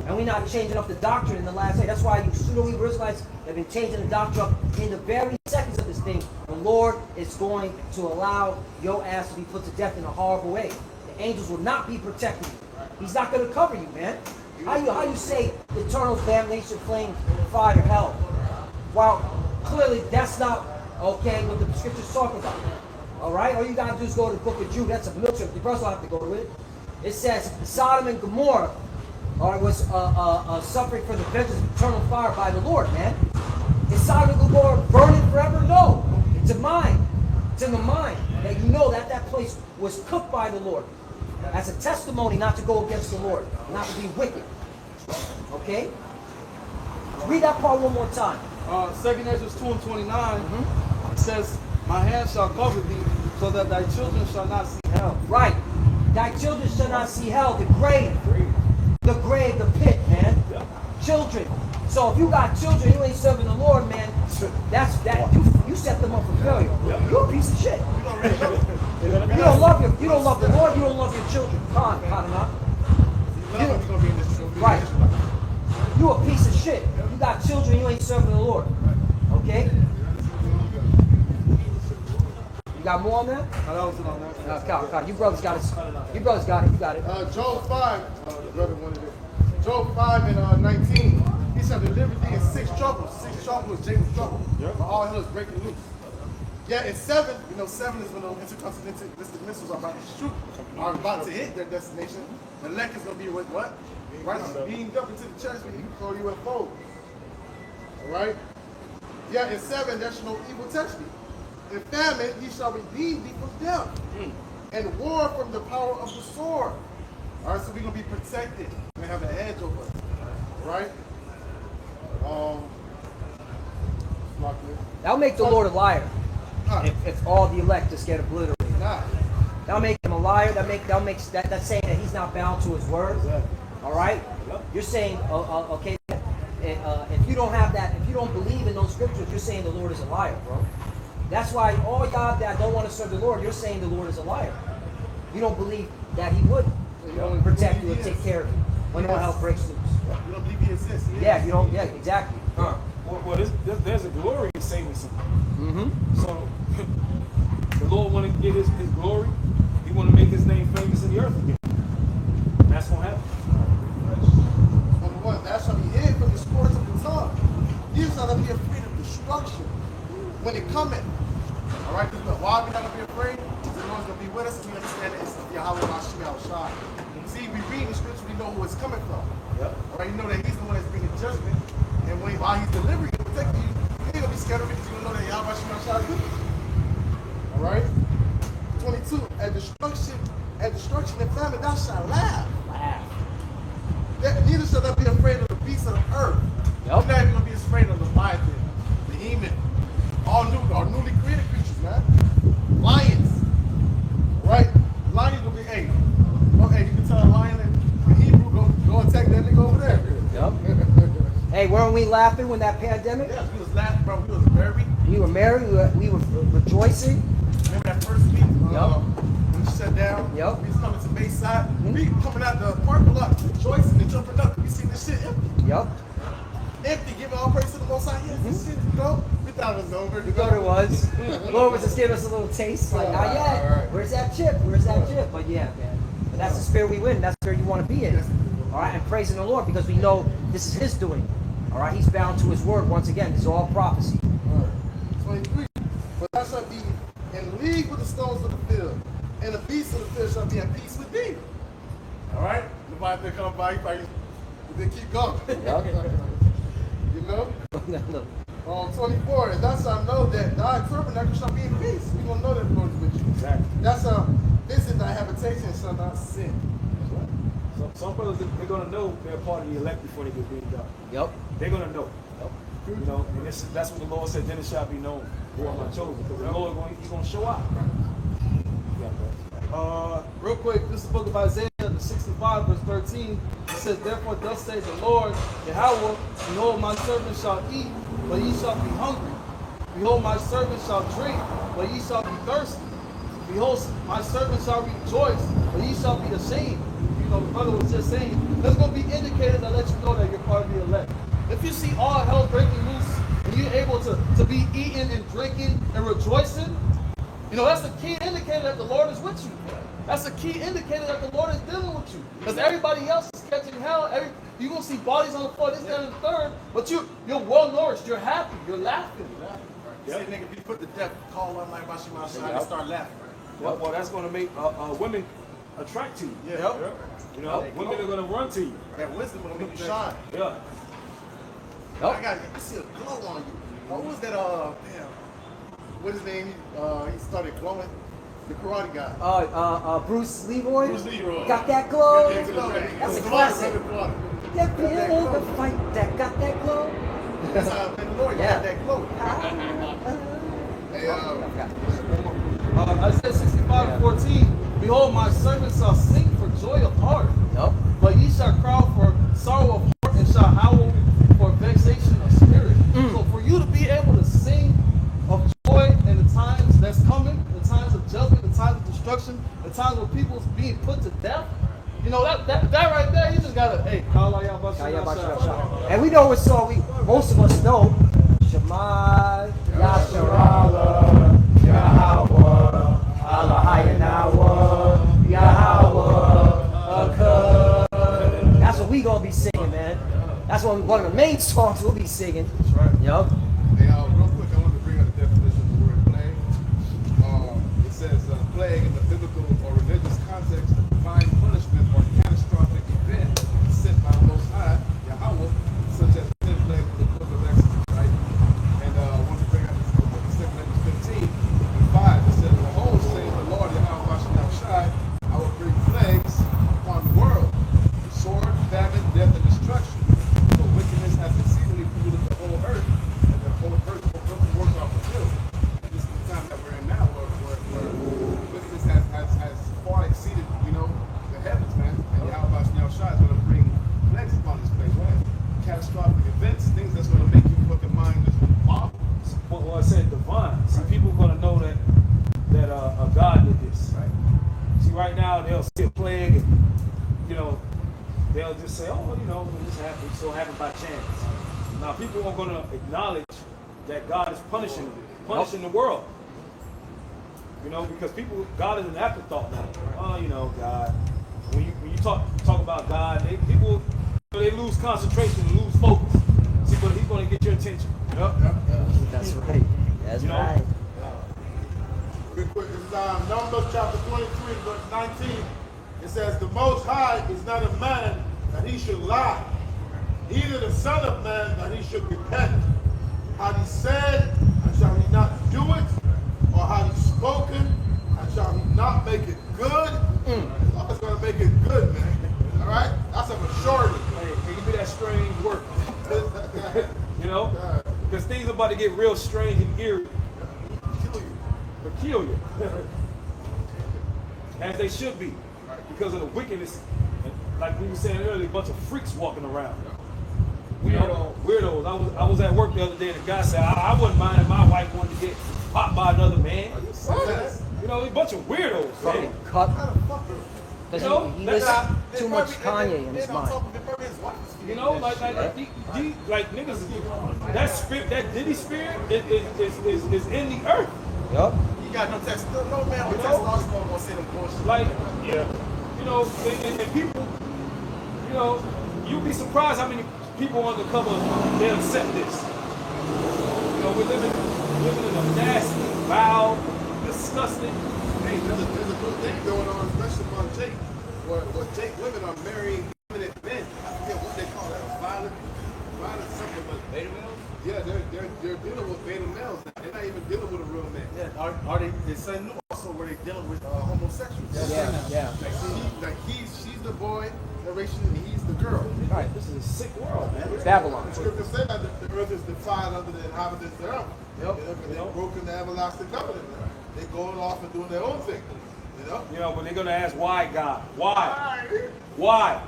And we're not changing up the doctrine in the last day. That's why you pseudo-Hebrew Israelites have been changing the doctrine up in the very seconds of this thing. The Lord is going to allow your ass to be put to death in a horrible way. The angels will not be protecting you. He's not going to cover you, man. How you say eternal damnation, flame, fire, hell? Well, clearly that's not okay what the scripture's talking about. All right? All you got to do is go to the book of Jude. That's a military. The verse will have to go to it. It says Sodom and Gomorrah was suffering for the vengeance of eternal fire by the Lord, man. Is Sodom and Gomorrah burning forever? No. It's a mind. It's in the mind that you know that that place was cooked by the Lord. As a testimony not to go against the Lord, not to be wicked. Okay? Read that part one more time. 2 Esdras 2:29, it says, my hand shall cover thee, so that thy children shall not see hell. Right. Thy children shall not see hell, the grave. The grave, the pit, man. Children. So if you got children, you ain't serving the Lord, man. That's that. You set them up for failure. You're a piece of shit. You don't love the Lord. You don't love your children. Right. You a piece of shit. You got children. You ain't serving the Lord. Okay. You got more on that? Now, that was it on that. No, Kyle, you brothers got it. You brothers got it. You got it. Job 5, brother wanted it. Job 5 and 19. He shall deliver thee in 6 troubles. 6 troubles is Jacob's trouble. But all hell is breaking loose. Yeah, in 7, 7 is when the intercontinental missiles are about to shoot, are about to hit their destination. The elect is going to be with what? Right? Beamed up into the chest when you throw UFO. Alright? Yeah, in 7, there shall no evil touch thee. In famine, he shall redeem thee from death. And war from the power of the sword. All right, so we're going to be protected. We're going to have an edge over us. Right? That'll make the Lord a liar. If all the elect just get obliterated. That'll make him a liar. That's saying that he's not bound to his word. All right? You're saying, okay, if you don't have that, if you don't believe in those scriptures, you're saying the Lord is a liar, bro. That's why all y'all that don't want to serve the Lord, you're saying the Lord is a liar. You don't believe that he would protect you and take care of you when all hell breaks loose. You don't believe he exists. Yeah, you don't. Yeah, exactly. Well, there's a glory in saving someone. So the Lord want to get his glory. He want to make his name famous in the earth again. And that's what happened. Number 1, thou shalt be hid from the sports of the tongue. You shall not be afraid of destruction when it cometh. All right, why are we not going to be afraid? Because the Lord's going to be with us and we understand that it's Yahawashi144. See, we read the scripture, we know who it's coming from. All right, you know that he's the one that's bringing judgment. And while he's delivering and protecting you, you ain't going to be scared of it because you don't know that Yahawashi144 is with you. All right? 22, at destruction and famine, thou shalt laugh. Neither shall thou be afraid of the beasts of the earth. You're not even going to be afraid of the Leviathan, the Heman, all newly created creatures, man. Lions. Right? Lions will be, hey, you can tell a lion in Hebrew, go attack that nigga over there. laughing when that pandemic? Yeah, we was laughing, bro. We was merry. We were merry. We were rejoicing. Remember that first week? Yup. When we shut down? Yup. We was coming to Bayside. We coming out the parking lot rejoicing and jumping up. We seen this shit empty. Yup. Empty, giving all praise to the Most High. Yes, this shit, you know. We thought it was over. We thought it was. Lord was just giving us a little taste. Like, not yet. Right. Where's that chip? Where's that chip? But yeah, man. But that's the spirit we win. That's the spirit you want to be in. All right, and praising the Lord because we know this is His doing. All right, He's bound to His word once again. This is all prophecy. All right. 23. But thou shalt be in league with the stones of the field, and the beasts of the field shall be at peace with thee. All right? Nobody that come by, you probably they keep going. You know? 24. And thou shalt know that thy tabernacle shall be in peace. We're going to know that the Lord is with you. Exactly. That's a visit thy habitation and shall not sin. So some brothers, they're going to know they're part of the elect before they get beamed up. Yep. They're going to know. You know, and that's what the Lord said, then it shall be known who are my chosen. Because the Lord, He's going to show out. Yeah, bro. Real quick, this is the book of Isaiah, the 65, verse 13. It says, therefore thus says the Lord, Yahweh, behold, my servant shall eat, but ye shall be hungry. Behold, my servant shall drink, but ye shall be thirsty. Behold, my servant shall rejoice, but ye shall be ashamed. You know, the brother was just saying, there's going to be indicators that let you know that you're part of the elect. If you see all hell breaking loose, and you're able to be eating and drinking and rejoicing, you know, that's the key indicator that the Lord is with you. That's the key indicator that the Lord is dealing with you. Because everybody else is catching hell. You're going to see bodies on the floor, this, that, and the third. But you're well nourished. You're happy. You're laughing. You see a nigga, if you put the death call on like Yahawashi144, they start laughing. Well, that's going to make women attract to you. Yeah. You know, women are going to run to you. That wisdom will make you shine. Yeah. I see a glow on you. What was that, damn, what his name? He started glowing. The karate guy. Bruce Leroy. Bruce Leroy. Got that glow. Yeah, That's a the classic. karate. That feel the fight that got that glow. That's how the Lord got that glow. Hey, Isaiah 65:14. Behold, my servant shall sing for joy of heart. Yep. But ye shall cry for sorrow of heart and shall howl for vexation of spirit. So for you to be able to sing of joy in the times that's coming, the times of judgment, the times of destruction, the times where people's being put to death, you know, that right there, you just gotta, hey, And we know what song most of us know. Shema Yasharala Yahweh Allahayanawa Yahweh Akad. That's what we gonna be singing, man. That's one of the main songs we'll be singing. That's right. Yup. Hey, real quick, I want to bring out the definition of the word plague. It says plague in the biblical or religious context, a divine punishment or catastrophic event sent by the Most High, Yahweh, such as the plague of the book of Exodus, right? And I want to bring out this book, 2 Corinthians 15 and 5. It says, behold, says the Lord, Yahawashi144, I will bring plagues upon the world, sword, famine, death, and destruction. So wickedness has exceedingly polluted the whole earth, and the whole earth will work off the field. And this is the time that we're in now, where wickedness has far exceeded, you know, the heavens, man. And Yahawashi144 is going to bring plagues upon this place, right? Catastrophic events, things that's going to make you fucking mind just boggle. Well, I said divine. See, people are going to know that a God did this. Right. See, right now they'll see a plague, and you know, they'll just say, "Oh, you know, this happened. So happened by chance." Now, people are going to acknowledge that God is punishing the world. You know, because God is an afterthought now. Oh, you know, God. When you talk about God, people they lose concentration, lose focus. See, but He's going to get your attention. Yep. That's right. That's right. Real quick, this is Numbers chapter 23, verse 19. It says, the Most High is not a man that he should lie, neither the Son of Man that he should repent. Had he said, and shall he not do it? Or had he spoken, and shall he not make it good? God's going to make it good, man. All right? That's a maturity. Hey, can you do that strange work? You know? Because things are about to get real strange and eerie. Peculiar. As they should be. Because of the wickedness. Like we were saying earlier, a bunch of freaks walking around. Weirdos. I was at work the other day and the guy said, I wouldn't mind if my wife wanted to get popped by another man. You know, a bunch of weirdos, Fucking man. cut. You know, He listens too much Kanye in his mind. You know, like niggas, that spirit, that Diddy spirit is in the earth. Yup. You got no text. No man with testosterone gonna say them bullshit. Like, you know, and people, you know, you'd be surprised how many people undercover they accept this. You know, we're living in a nasty, foul, disgusting. Hey, there's a good thing going on, especially among Jake. Where Jake women are marrying feminine men. I forget what they call that. Violent something. But Beta males? yeah, they're dealing with beta males now. They're not even dealing with a real man. Yeah, are they? It's something new also where they dealing with homosexuals. Yeah. She's the boy narration and he's the girl. Right, this is a sick world, man. Babylon. The scripture said that the earth is defied under the inhabitants thereof. They've broken the everlasting covenant. They're going off and doing their own thing. You know, but they're gonna ask why God? Why?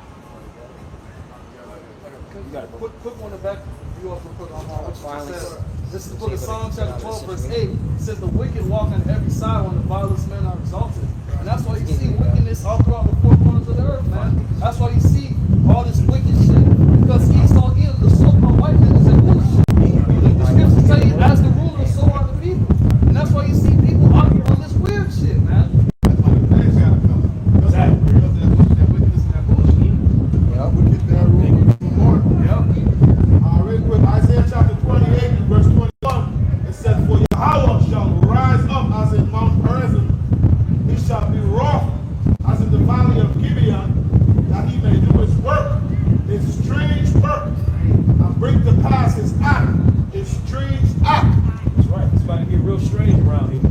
You got to put one in the back. You also put on Violence. This is the book of Psalms chapter 12 verse 8. It says the wicked walk on every side when the vilest men are exalted. And that's why you see wickedness all throughout the four corners of the earth, man. That's why you see all this wicked shit. Because Esau is the so-called white man is a ruler. The scriptures tell you as the ruler, so are the people. And that's why you see people out here on this weird shit, man. That's why the man's gotta come. Because that wickedness and that bullshit. Yep. Wicked there rule for more. Real quick, Isaiah chapter 28 and verse 21. It says, for Yahweh shall rise up as in Mount Perazim. He shall be wroth as in the valley of Gibeon, that he may do his work, his strange work, and bring to pass his act, his strange act. That's right. It's about to get real strange around here.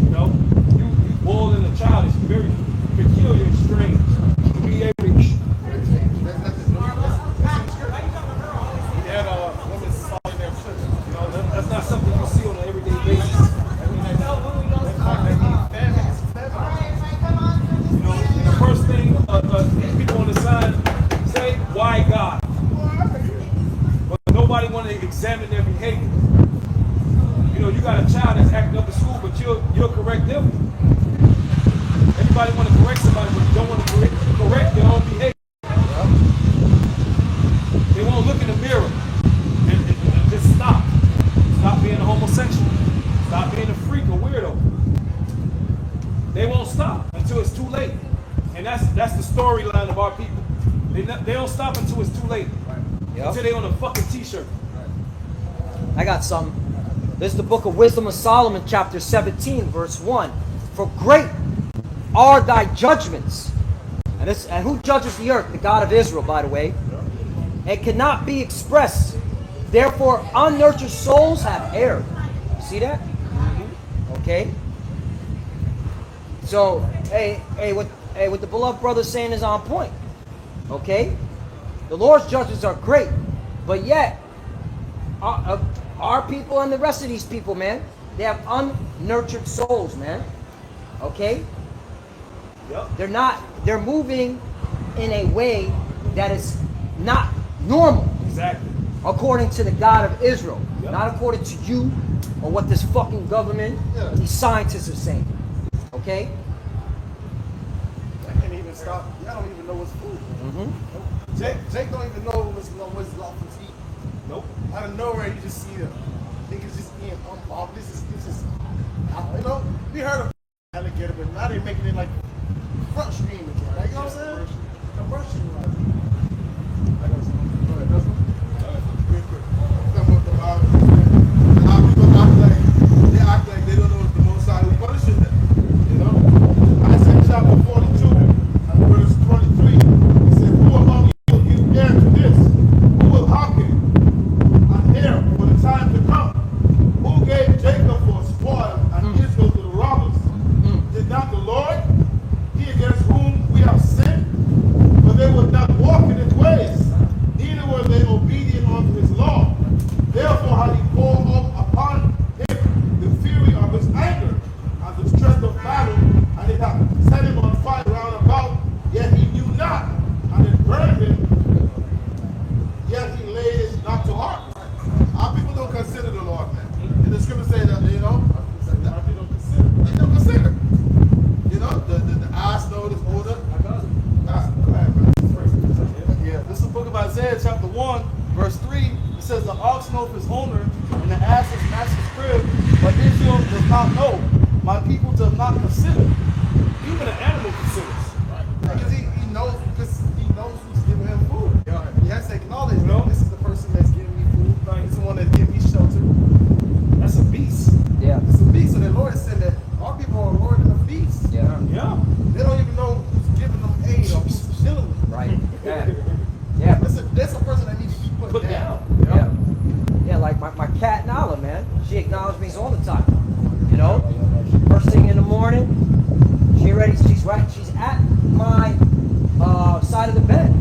You know, you boiling a child is very peculiar and strange. To be able to eat. You know, that's not something you see on an everyday basis. You know, and the first thing people on the side say, why God? But nobody want to examine their behavior. You know, you got a child that's acting up at school, but you'll correct them. Everybody want to correct somebody, but you don't want to correct their own behavior. They won't look in the mirror and just stop. Stop being a homosexual. Stop being a freak or weirdo. They won't stop until it's too late. And that's the storyline of our people. They don't stop until it's too late. Until they on a fucking t-shirt. I got something. This is the book of Wisdom of Solomon, chapter 17, verse 1. For great are thy judgments. And who judges the earth? The God of Israel, by the way. It cannot be expressed. Therefore, unnurtured souls have erred. You see that? Okay. So, what the beloved brother is saying is on point. Okay? The Lord's judgments are great, but yet, our people and the rest of these people, man, they have unnurtured souls, man. Okay? Yep. They're moving in a way that is not normal. Exactly. According to the God of Israel. Yep. Not according to you or what this fucking government and these scientists are saying. Okay? I can't even stop. Y'all don't even know what's food. Jake don't even know what's lawful to eat. Nope. Out of nowhere, you just see niggas just eating this is you know, we heard of alligator, but now they're making it like front stream, like, you know what I'm saying? Commercial. I got something. Go ahead, that's one. Real quick. Some of the how people act like they don't know what the Most High is punishing them. You know? Isaiah chapter 42 and verse 23. It says, who among you will give ear to this? Who will hearken and hear for the time to come? Who gave Jacob for a spoil and Israel to the robbers? scripture say that, you know, they don't consider. You know, the eyes know this order. Yeah, this is the book of Isaiah, chapter 1, verse 3. It says, the ox knoweth his owner, and the ass his master's crib, but Israel does not know. My people does not consider. Even an animal considers. Because he knows who's giving him food. He has to acknowledge, you know, this is the person that's giving me food. This is the one that's giving me shelter. That's a beast. Yeah. It's a beast. So the Lord said that our people are Lord in the beast. Yeah. Yeah. They don't even know who's giving them aid or who's shilling them. Right. Yeah. Yeah. That's a person that needs to be put down. Yeah. Yeah, like my cat Nala, man. She acknowledges me all the time. You know? First thing in the morning, she's at my side of the bed.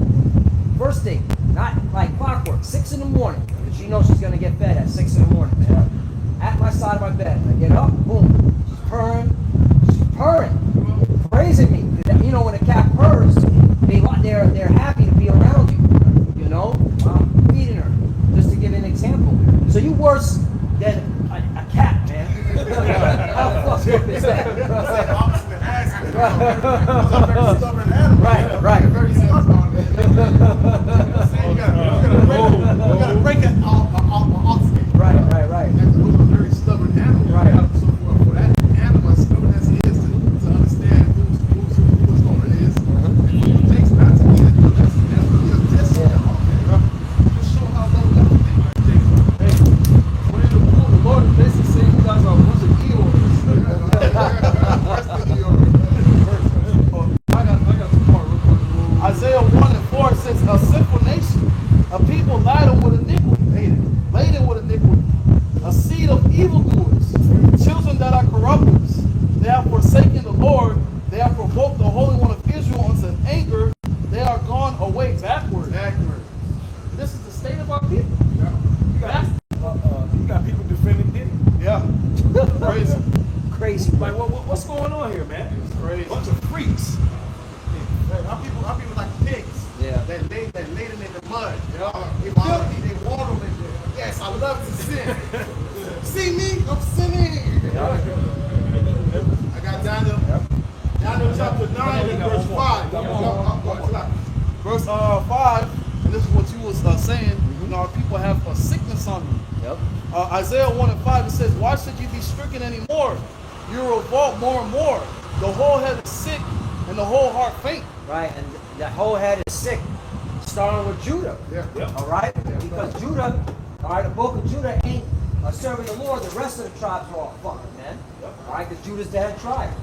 First thing, not like clockwork, 6 in the morning. Because she knows she's gonna get fed at 6 in the morning, man. At my side of my bed. I get up, boom. She's purring, praising me. You know, when a cat purrs, they're happy to be around you. You know, I'm feeding her, just to give an example. So you worse than a cat, man. How fucked up is that? Right. Very stubborn. You gotta break it off the Right. That's a very stubborn animal. Right. So for that animal, as stubborn as he is, to understand who his owner is, and he takes back to me, that's a test of man. Just show how low that thing. When in the pool, the Lord is basically saying you guys are a bunch of eels. Isaiah 1 and 4 says, a sinful nation, a people laden with iniquity, a seed of evildoers, children that are corrupters. They have forsaken the Lord, they have provoked the Holy One of Israel unto anger, they are gone away backward. This is the state of our people. You got people defending Diddy. Yeah. Crazy. Crazy. Like, what's going on here, man? It's crazy. Bunch of freaks. Our people like pigs. Yeah. That laid in the mud. They filthy, they water in there. Yes, I love to sin. See me? I'm sinning. I got Daniel chapter 9 and verse 5. Verse 5, and this is what you was saying, you know, our people have a sickness on them. Yep. Isaiah 1 and 5, it says, why should you be stricken anymore? You revolt more and more. The whole head is sick and the whole heart faint. Right, and the whole head is sick, starting with Judah. Yeah. All right, because Judah, all right, the book of Judah ain't serving the Lord. The rest of the tribes are all fucking, man. All right, because Judah's the head tribe.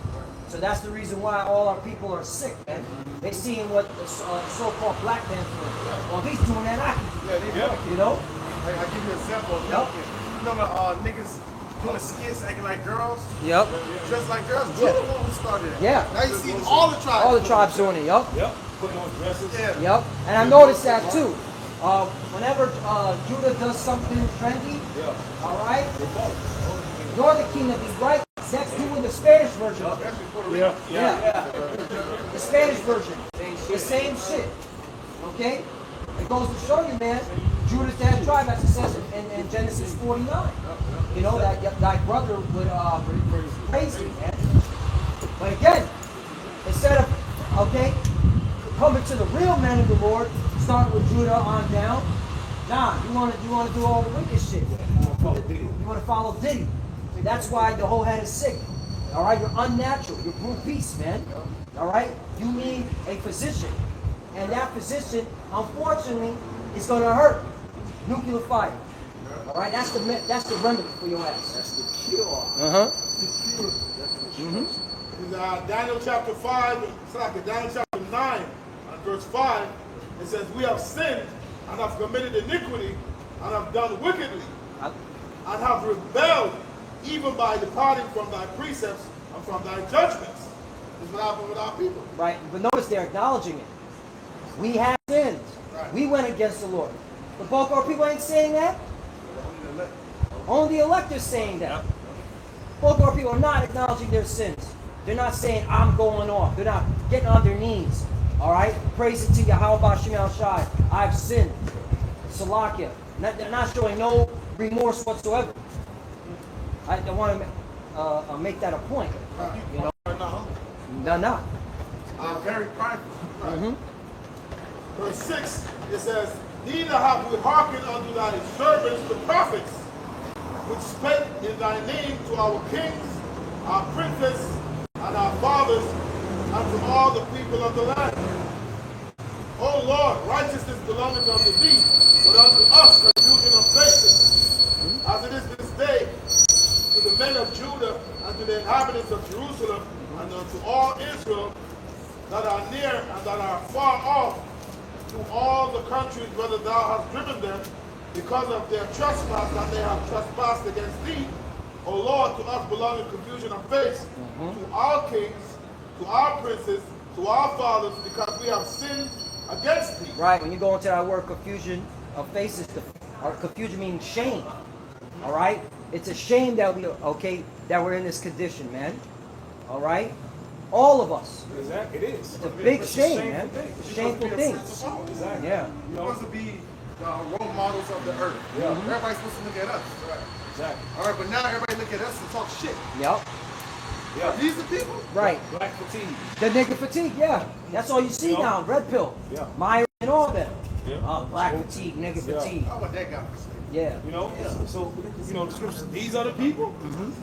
So that's the reason why all our people are sick, man. They seeing what the so-called black man's doing. Well, he's doing that, I can do. You know? I'll give you an example. Yep. You know niggas doing skits acting like girls? Yep. Dressed like girls? Yeah. Judah one who started it. Yeah. Now you see all the tribes. All the tribes doing it, yup. Yep. Putting on dresses. Yeah. Yep. And I noticed that too. Whenever Judah does something trendy, all right, Northern Kingdom be right next doing the Spanish version of it. Yeah. The Spanish version. The same shit. Okay? It goes to show you, man, Judah's the head tribe, as it says in Genesis 49. You know, that thy brother would praise thee, man. But again, instead of, coming to the real men of the Lord, starting with Judah on down, nah, you want to do all the wicked shit. You want to follow Diddy. That's why the whole head is sick. All right, you're unnatural. You're brute beast, man. All right, you need a physician, and that physician, unfortunately, is going to hurt. Nuclear fire. All right, that's the remedy for your ass. That's the cure. Mm-hmm. In Daniel chapter 5, Daniel chapter 9, verse 5, it says, we have sinned and have committed iniquity and have done wickedly and have rebelled even by departing from thy precepts and from thy judgments. This is what happened with our people. Right, but notice they're acknowledging it. We have sinned. Right. We went against the Lord. The bulk of our people ain't saying that. Only the elect is saying that. Bulk of our people are not acknowledging their sins. They're not saying, I'm going off. They're not getting on their knees. All right? Praise it to Yahawashi144. I've sinned. Salakia. They're not showing no remorse whatsoever. I want to make that a point. You know, no. Very prideful. Right. Mm-hmm. Verse 6, it says, neither have we hearkened unto thy servants the prophets, which spake in thy name to our kings, our princes, and our fathers, and to all the people of the land. O Lord, righteousness belongeth unto thee, but unto us confusion of faces. As it is this day, to the men of Judah, and to the inhabitants of Jerusalem, and unto all Israel that are near and that are far off, to all the countries whither thou hast driven them, because of their trespass that they have trespassed against thee. O Lord, to us belonging confusion of face, to our kings, to our princes, to our fathers, because we have sinned against thee. Right, when you go into that word confusion of faces, confusion means shame. All right? It's a shame that that we're in this condition, man. All right? All of us. Exactly, it is. It's a big shame, man. It's a shameful thing. Exactly. Yeah. We're supposed to be role models of the earth. Yeah. Everybody's supposed to look at us. Right. Exactly. All right, but now everybody look at us and talk shit. Yep. Yeah. Are these the people? Right. Black fatigue. The nigga fatigue, yeah. That's all you see Yeah. now. Red pill. Yeah. Myers and all that. Yeah. Black fatigue, nigga Yeah. fatigue. How about that guy? Yeah. You know, so you know the scriptures. These are the people.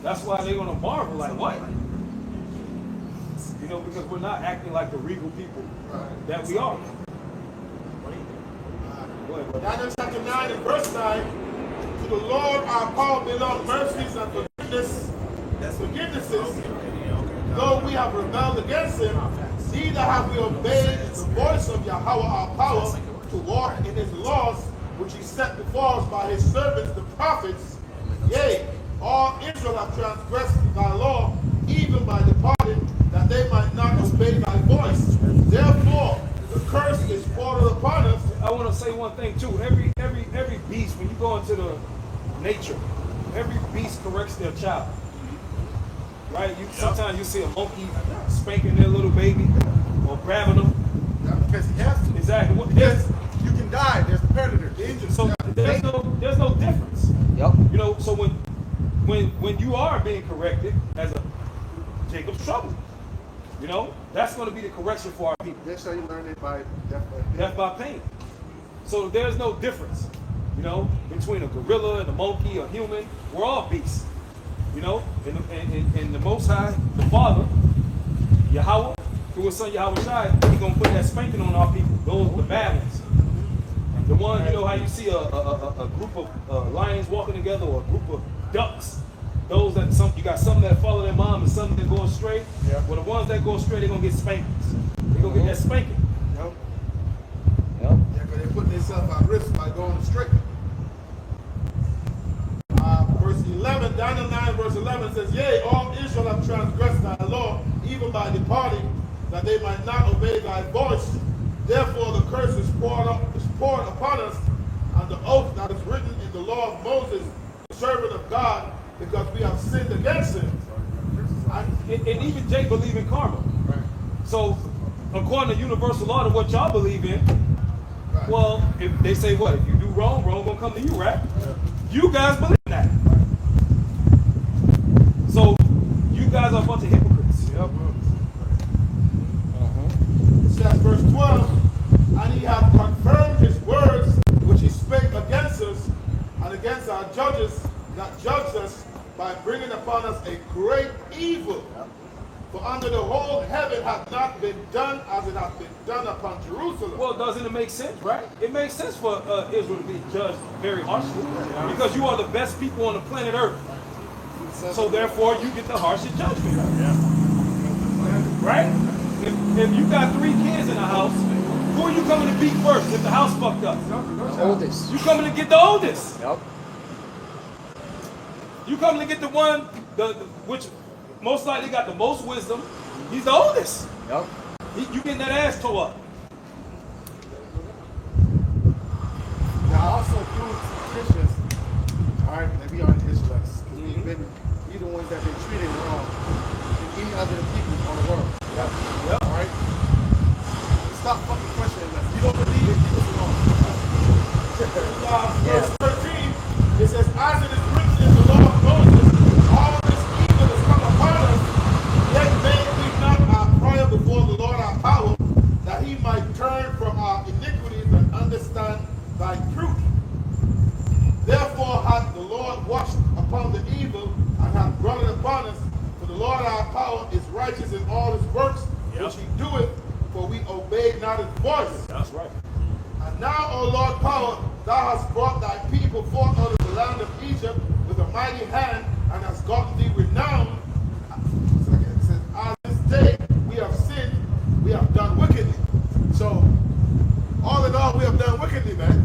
That's why they're gonna marvel. Like what? You know, because we're not acting like the regal people that we are. Go ahead, brother. Daniel chapter 9 and verse 9. To the Lord our power belong mercies and forgivenesses. Though we have rebelled against him, neither have we obeyed the voice of Yahweh our power to walk in his laws, which he set before us by his servants the prophets. Yea, all Israel have transgressed thy law, even by departing, that they might not obey thy voice. Therefore, the curse is poured upon us. I want to say one thing too. Every beast, when you go into the nature, every beast corrects their child. Right? Sometimes you see a monkey spanking their little baby or grabbing them. Because he has to. Exactly. Yes, you can die. There's a predator. Danger. So there's no difference. Yep. You know, so when you are being corrected as a Jacob's trouble, you know, that's going to be the correction for our people. That's how you learn it by death. Death by pain. So there's no difference, you know, between a gorilla and a monkey or human. We're all beasts, you know. And the Most High, the Father, Yahweh, through his son Yahawashi, he's going to put that spanking on our people. Those the bad ones. The one, you know how you see a group of lions walking together or a group of ducks. Those that you got some that follow their mom and some that go astray. Yeah. Well, the ones that go astray, they're gonna get spankings. They're gonna get that spanking. Yep. Yep. Yeah, because they're putting themselves at risk by going astray. Verse 11, Daniel 9, verse 11 says, Yea, all Israel have transgressed thy law, even by departing, that they might not obey thy voice. Therefore the curse is poured upon us, and the oath that is written in the law of Moses, the servant of God, because we have sinned against him. And even Jake believe in karma. Right. So, according to universal law, to what y'all believe in, Right. well, if they say what? If you do wrong, wrong gonna come to you, right? Yeah. You guys believe that. So, you guys are a bunch of hypocrites. Yep. It says, verse 12, and he hath confirmed his words which he spake against us and against our judges that judged us, by bringing upon us a great evil. For under the whole heaven hath not been done as it hath been done upon Jerusalem. Well, doesn't it make sense, right? It makes sense for Israel to be judged very harshly because you are the best people on the planet Earth. So therefore, you get the harshest judgment. Right? If you got 3 kids in the house, who are you coming to beat first if the house fucked up? The oldest. You coming to get the oldest. Yep. You coming to get the one which most likely got the most wisdom. He's the oldest. Yep. You getting that ass tore up. Now also through Christians, alright, and we aren't Israelites. We the ones that have been treated wrong than any other people on the world. Yep. Alright? Stop fucking questioning us. You don't believe it, keep us alone. Verse 13, it says, as it is written in the law of Moses, Lord watched upon the evil and hath brought it upon us. For the Lord our power is righteous in all his works, which he doeth, for we obeyed not his voice. That's right. And now, O Lord power, thou hast brought thy people forth out of the land of Egypt with a mighty hand, and hast gotten thee renown. It says, as this day we have sinned, we have done wickedly. So, all in all, we have done wickedly, man.